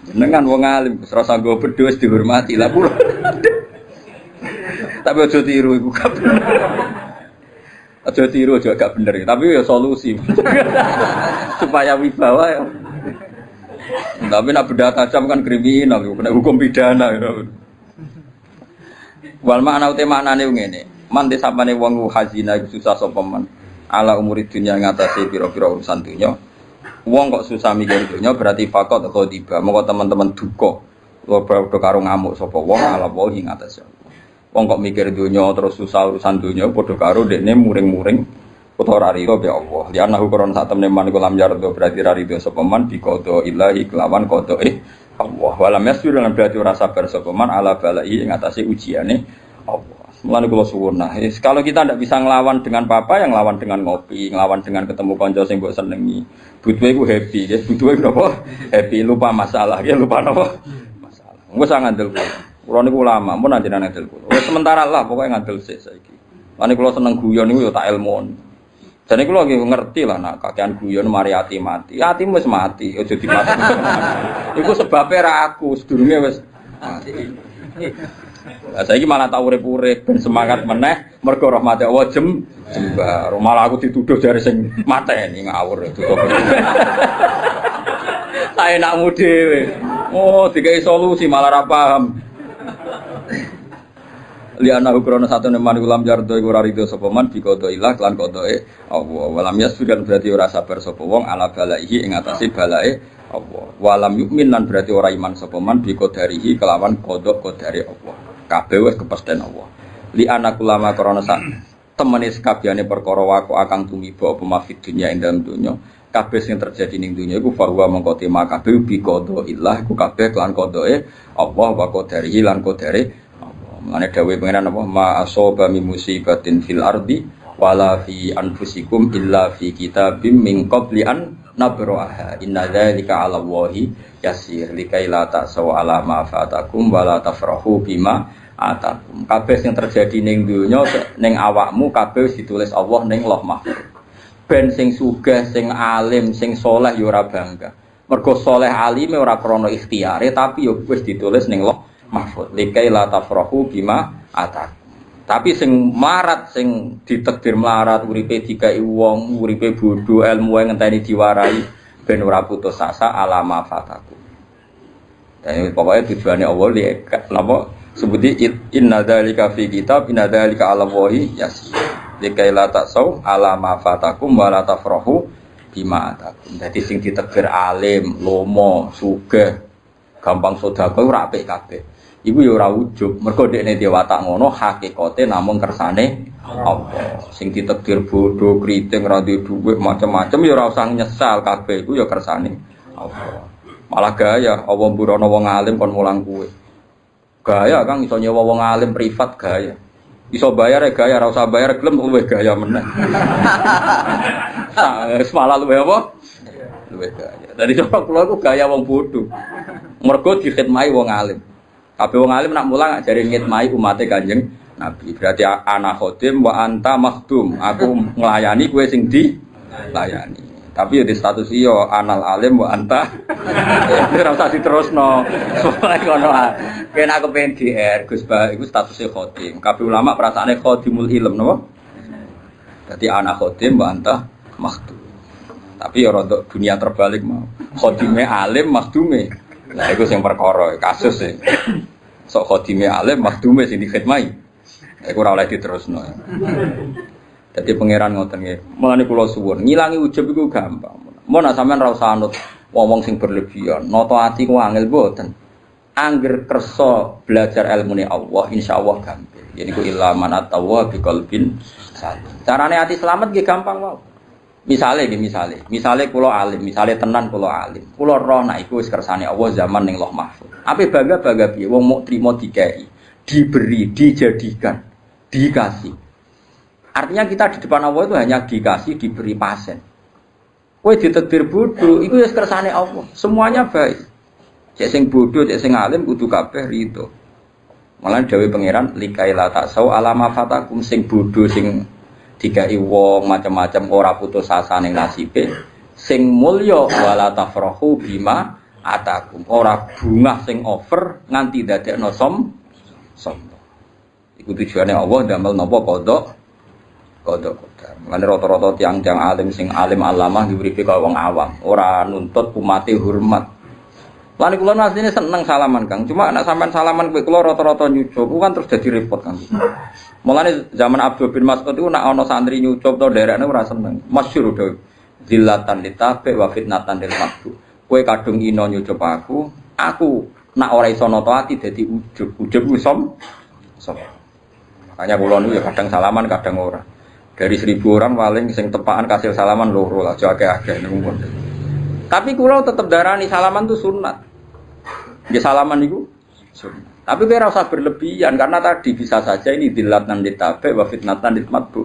Jenengan wong alim, ora sanggo bedho wis dihormati lah kula. Tapi aja tiru iku gak bener. Aja tiru aja gak bener, tapi ya solusi. Supaya wibawa ya. Tapi nak beda tajam kan kriminal, kena hukum pidana. Wal makna ute maknane ngene. Man desapane wong hazina iku susah sapa man. Ala umuri dunya ngatasi pira-pira urusan dunya. Wong kok susah mikir dunya berarti fakot atau tiba. Monggo teman-teman duka. Padha karo ngamuk sapa wong ala wae ngatasi. Wong kok mikir dunya terus susah urusan dunya padha karo dekne muring-muring utawa rarido be Allah. Li anahu koron sak temne man iku lam yardo berarti rarido sapa man bi qada ilahi kelawan qadae Allah. Walam yasbir lan berarti ora sabar sapa man ala balai ing atase ujiane Allah. Mulane kula suwun nah, kalau kita ndak bisa nglawan dengan papa yang lawan dengan ngopi, nglawan dengan ketemu kanca sing mbok senengi. Butuhe iku happy, ya butuhe napa? Happy lupa masalah, ya lupa napa? Masalah. Wis ngandel kula. Kula niku ulama, mun anjenan ngandel kula. Wis sementara lah pokoke ngandel sik saiki. Mulane kula seneng guyon niku ya tak ilmu. Jadi kalau lagi ngerti lah nak kakean guyon mari hati mati, hati wis mati, ojo dimati. Iku sebabnya ra aku sedurunge wis mati. Lah saiki malah tak urip-urip ben semangat meneh mergo rahmate Allah jembar. Malah aku dituduh dari sing mateni ngawur itu. Saya nakmu dhewe. Oh, dikai solusi malah ra paham. Liana ukrono satu neman ulam jardo iku ora rido sapa man bi qada ilah lan qadae Allah. Walam yasbiran berarti ora sabar sapa wong ala balaihi ing atase balae Allah. Walam yukmin lan berarti ora iman sapa man bi qadarihi kelawan qada qadare Allah. Kabeh wis kepesten Allah. Liana ulama krana sak temene sakabehane perkara waku akang tumiba apa mafid dunya ing dalem donya. Kabeh sing terjadi ning donya iku farwa mengko tema kabeh bi qada ilah iku kabeh kelan qadae Allah wa qadarihi lan qadare Mane dawuh pengenan apa ma asaba min musibatin fil ardi wala fi anfusikum illa fi kitabim min qabli an nabraha inna dzalika 'ala Allahi yasir likai la ta'saw 'ala ma fatakum wala tafrahu bima atakum. Kabeh sing terjadi ning donya ning awakmu kabeh ditulis Allah ning Lauh Mahfuz. Ben sing sugih, sing alim, sing saleh ya ora bangga. Mergo saleh alime ora krana ikhtiare tapi ya wis ditulis ning Lauh Mahfud likai la tafrahu bima atak. Tapi sing marat sing ditakdir melarat uripe dikai wong, uripe bodho, ilmu wae ngenteni diwarai ben ora putus asa alama fataku. Dan pokoknya tujuane Allah li napa sebuti inna dzalika fi kitab inna dzalika 'ala Allahi yasir. Likai la ta'sau alama fatakum wa la tafrahu bima atakum. Dadi sing ditakdir alim, lomo, sugih, gampang sedekah ora apik kabeh. Iku ya ora ujug, mergo dekne dhewe watak ngono hakikate namung kersane Allah. Sing ditakdir bodho, kriting, ra duwe dhuwit, macam-macam ya ora usah nyesal kabeh iku ya kersane Allah. Malah gaya Allah mburono wong alim kon mulang kuwe. Gaya Kang iso nyewa wong alim privat gaya. Iso bayar ya gaya, ora usah bayar gelem luwih gaya meneh. Malah luwih apa? Luwih gaya. Dadi coba kula iku gaya wong bodho. Mergo dikhidmati wong alim. Kabeh wong alim nak mulang ajare ngitmai umate Kanjeng Nabi. Berarti ana khodim wa anta makhdum. Aku nglayani kowe sing dilayani. Tapi ya di status iyo anal alim wa anta. Ora usah diterusno. Soale ngono ae. Kene aku pengen DR Gus Ba iku statusé khodim. Kabeh ulama perasaane khodimul ilm napa? Jadi anak khodim mbak anta makhdum. Tapi ya rodok dunia terbalik mau. Khodime alim makhdume. Nah itu yang perkara kasus sih. Sok khodime alim makhdume sing dikhidmati. Iku ora oleh diterusno. Jadi pangeran ngoten nggih. Mulane kula suwun, ngilangi ujub iku gampang. Mun sampean ra usah anut ngomong sing berlebihan. Nata ati ku angel mboten. Angger kersa belajar ilmune Allah, insyaallah gampang. Jadi ku ilaman atawa biqalbin salim. Carane ati selamat nggih gampang wae. Misale kula alim, misale tenan kula alim. Kula roh nek iku wis kersane Allah zaman ning Lauh Mahfuz. Ape bangga-bangga piye wong mok trimo dikei, diberi, dijadikan, dikasih. Artinya kita di depan Allah itu hanya dikasih, diberi pasen. Kowe ditakdir bodoh, iku wis kersane Allah. Semuanya baik. Cek sing bodoh, cek sing alim kudu kabeh rido. Malah dawuh pangeran likaila taksau alama fatakum sing bodoh sing dikai wong macam-macam ora putus asa ning nasibe sing mulya wala tafrahu bima atakum ora bungah sing over nganti dadekno sombong. Iku tujuane Allah damel napa kodok. Lan rata-rata tiyang-tiyang alim sing alim alamah diuripe kaya wong awam, ora nuntut umate hormat. Lan kula asline seneng salaman Kang, cuma nek sampean salaman kowe kula rata-rata nyucup kan terus dadi repot Kang. Mulane zaman Abdul bin Mas'ud itu nek ana santri nyucup to derekne ora seneng. Masyhur to. Zillatan litabe wa fitnatan lil maqdu. Kowe kadung ino nyucup aku nek ora iso nata ati dadi ujub. Ujub ku som. Makanya kula niku ya kadang salaman kadang ora. Dari 1000 orang paling sing tepakan kasil salaman loro lah, aja akeh-akeh niku pun. Tapi kula tetep darani salaman itu sunat. Nggih salaman niku sunat. Tapi kira usah berlebihan karena tadi bisa saja ini dilatan ditabe wa fitnatan ditmatbu.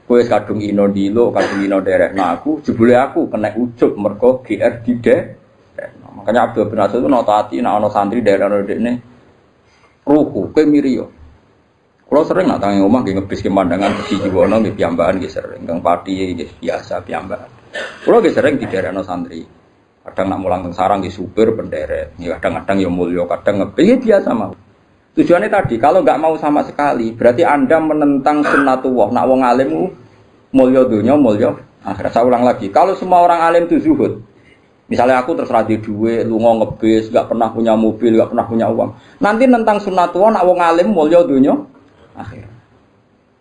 Kowe kadung ino dilo, kadung ino derekno aku, jebule aku kena ujub mergo GR dide. Makanya Abdul bin Mas'ud itu nota ati nek ana santri derekno dekne ruku kowe miriyo. Kalau sering nak tangi omah nggih ngebis pemandangan Besi Jiwono nggih piyambakan nggih sering, Kang Pati nggih biasa piyambakan. Kulo nggih sering diderekno santri. Kadang nak mulang teng sarang nggih supir penderet, ya kadang-kadang ya mulya, kadang ngebis biasa mau. Tujuannya tadi, kalau nggak mau sama sekali, berarti Anda menentang sunnatullah. Nak wong alim mulya dunya, mulya akhirat. Saya ulang lagi, kalau semua orang alim itu zuhud, misalnya aku terserah di duit, lunga ngebis, nggak pernah punya mobil, nggak pernah punya uang. Nanti nentang sunnatullah, nak wong alim mulya dunya, akhirat.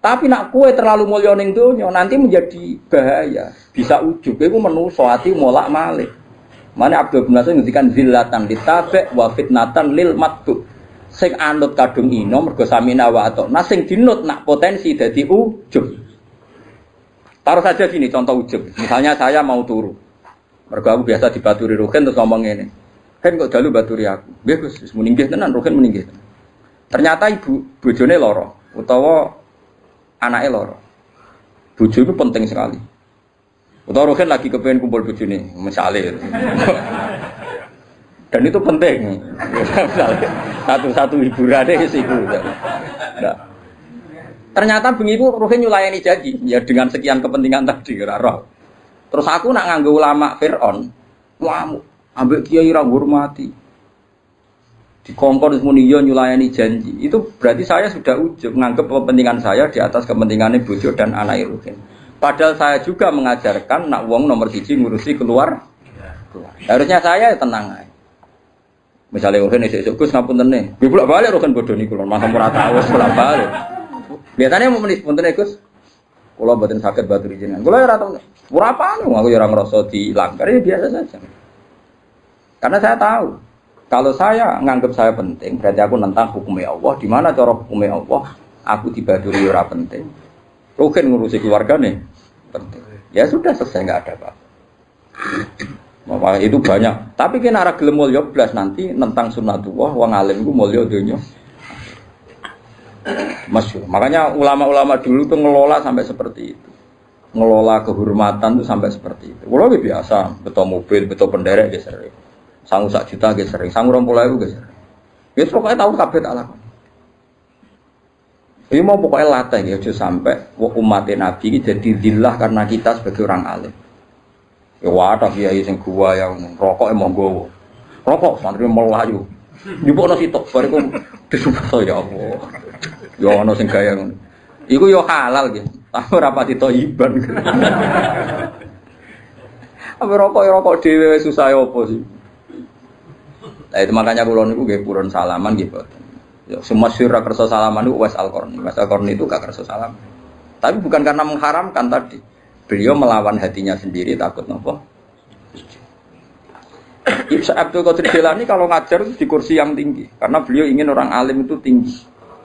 Tapi nak kue terlalu mulya ning dunya, nanti menjadi bahaya. Bisa ujub, itu menuso hati molak malik. Mana Abdul bin Mas'ud ngendikan zillatan ditabe wa fitnatan lil matbu. Sing anut kadung ino mergo samina wa ato. Nah sing dinut nak potensi dadi ujub. Taruh saja gini contoh ujub. Misalnya saya mau turu. Mergo aku biasa dibaturi Ruhin terus ngomong ngene. Kan kok dalu baturi aku. Nggih Gus, wis muningih tenan Ruhin muningih. Ternyata ibu bojone lara utawa anake lara. Bojo itu penting sekali. Utawa Ruhin lagi kepengin kumpul bojone, misale. Dan itu penting. Satu-satu hiburannya siku. Nah. Ternyata bengi itu Ruhin nyulayani janji ya dengan sekian kepentingan tadi roh. Terus aku nak nganggo ulama Fir'aun, ngamuk, ambek kiai ra ngurmati. Dikongkon muni yo nyulayani janji. Itu berarti saya sudah ujub nganggep kepentingan saya di atas kepentingannya bojo dan anak Ruhin. Padahal saya juga mengajarkan nak wong nomor 1 ngurusi keluar. Harusnya saya tenang aja. Misalnya Ruhin esuk-esuk Gus ngapunten ne. Nggih bolak-balik Ruhin bodho niku lho, masa ora tau wis bolak-balik. Biasane mau menis punten Gus. Kula mboten saged baturi jenengan. Kula ora tau. Ora apa aku ya ora ngrasa dilanggar ya biasa saja. Karena saya tahu kalau saya nganggap saya penting, berarti aku nentang hukumnya Allah. Di mana cara hukumnya Allah? Aku dibaturi ora penting. Ruhin ngurusi keluarga nih penting. Ya sudah selesai nggak ada apa-apa. Maka itu banyak. Tapi kena arah gelem mulya blas nanti nentang sunnatullah wong alim ku mulya donya. Masyhur. Makanya ulama-ulama dulu tuh ngelola sampai seperti itu. Ngelola kehormatan tuh sampai seperti itu. Kulo biasa, beto mobil, beto penderek ge sering. Sangu 1 juta ge sering, sangu 20.000 ge sering. Wis pokoke tau kabeh tak lakon. Ini mau pokoknya latih ya, sampai umat Nabi ini jadi zillah karena kita sebagai orang alim. Ya wadah kiai sing gua yang rokok emang gowo. Rokok santri melayu. Dipokno sitok bariku disumpah ya Allah. Ya ono sing gaya ngono. Iku yo halal nggih. Tapi rapati toiban. Apa rokok dhewe susah apa sih? Nah itu makanya kula niku nggih purun salaman nggih boten. Ya semua sira kersa salaman niku Wes Al-Qarni. Wes Al-Qarni itu gak kersa salaman. Tapi bukan karena mengharamkan tadi. Beliau melawan hatinya sendiri takut nopo. Ibnu Abdul Qadir Jilani kalau ngajar itu di kursi yang tinggi karena beliau ingin orang alim itu tinggi.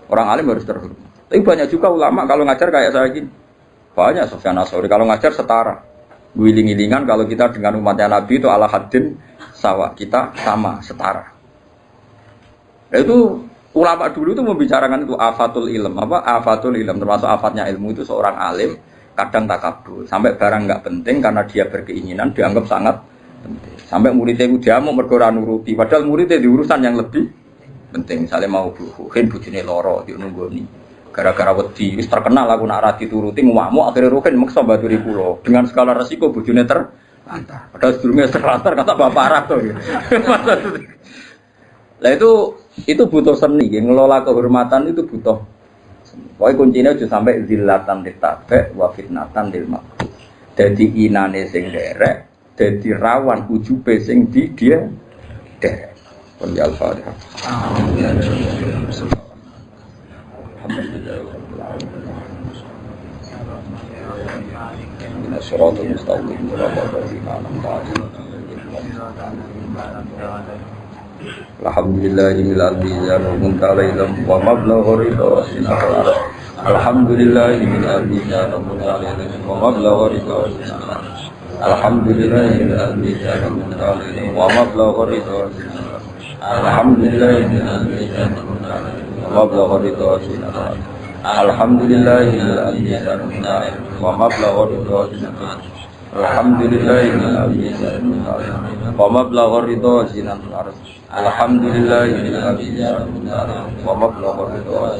Orang alim harus terhormat. Tapi banyak juga ulama kalau ngajar kayak saya gini. Banyak Sufyan Ats-Tsauri kalau ngajar setara. Guling-gilingan kalau kita dengan umatnya Nabi itu ala haddin sawa, kita sama, setara. Itu ulama dulu itu membicarakan itu afatul ilm, afatul ilm termasuk afatnya ilmu itu seorang alim kadang takabur sampai barang nggak penting karena dia berkeinginan dianggap sangat penting. Sampai muridnya itu dia mau mergo nuruti, padahal muridnya di urusan yang lebih penting. Misalnya mau buhin bujine loro di nunggoni. Gara-gara wedi wis terkenal aku nak ra dituruti ngamuk akhire Ruhin maksa baturi kula dengan segala resiko bojone terlantar. Padahal sedurunge terlantar kata bapak Arab to. Lah itu butuh seni, ngelola kehormatan itu butuh seni. Pokoke kuncinya aja sampai zillatan ditabe wa fitnatan lil maqbul. Dadi inane sing derek, dadi rawan ujube sing di dia derek. Qul ya al-Fatihah. Siratal mustaqim Alhamdulillahil mizan muntaha ilm wa mablaghu ridha Alhamdulillahil mizan muntaha ilm wa mablaghu ridha Alhamdulillahil mizan muntaha ilm wa mablaghu ridha Alhamdulillahil mizan muntaha ilm wa mablaghu ridha Alhamdulillahil mizan muntaha ilm wa mablaghu ridha Alhamdulillahil mizan muntaha ilm wa mablaghu ridha Alhamdulillahil mizan muntaha ilm wa mablaghu ridha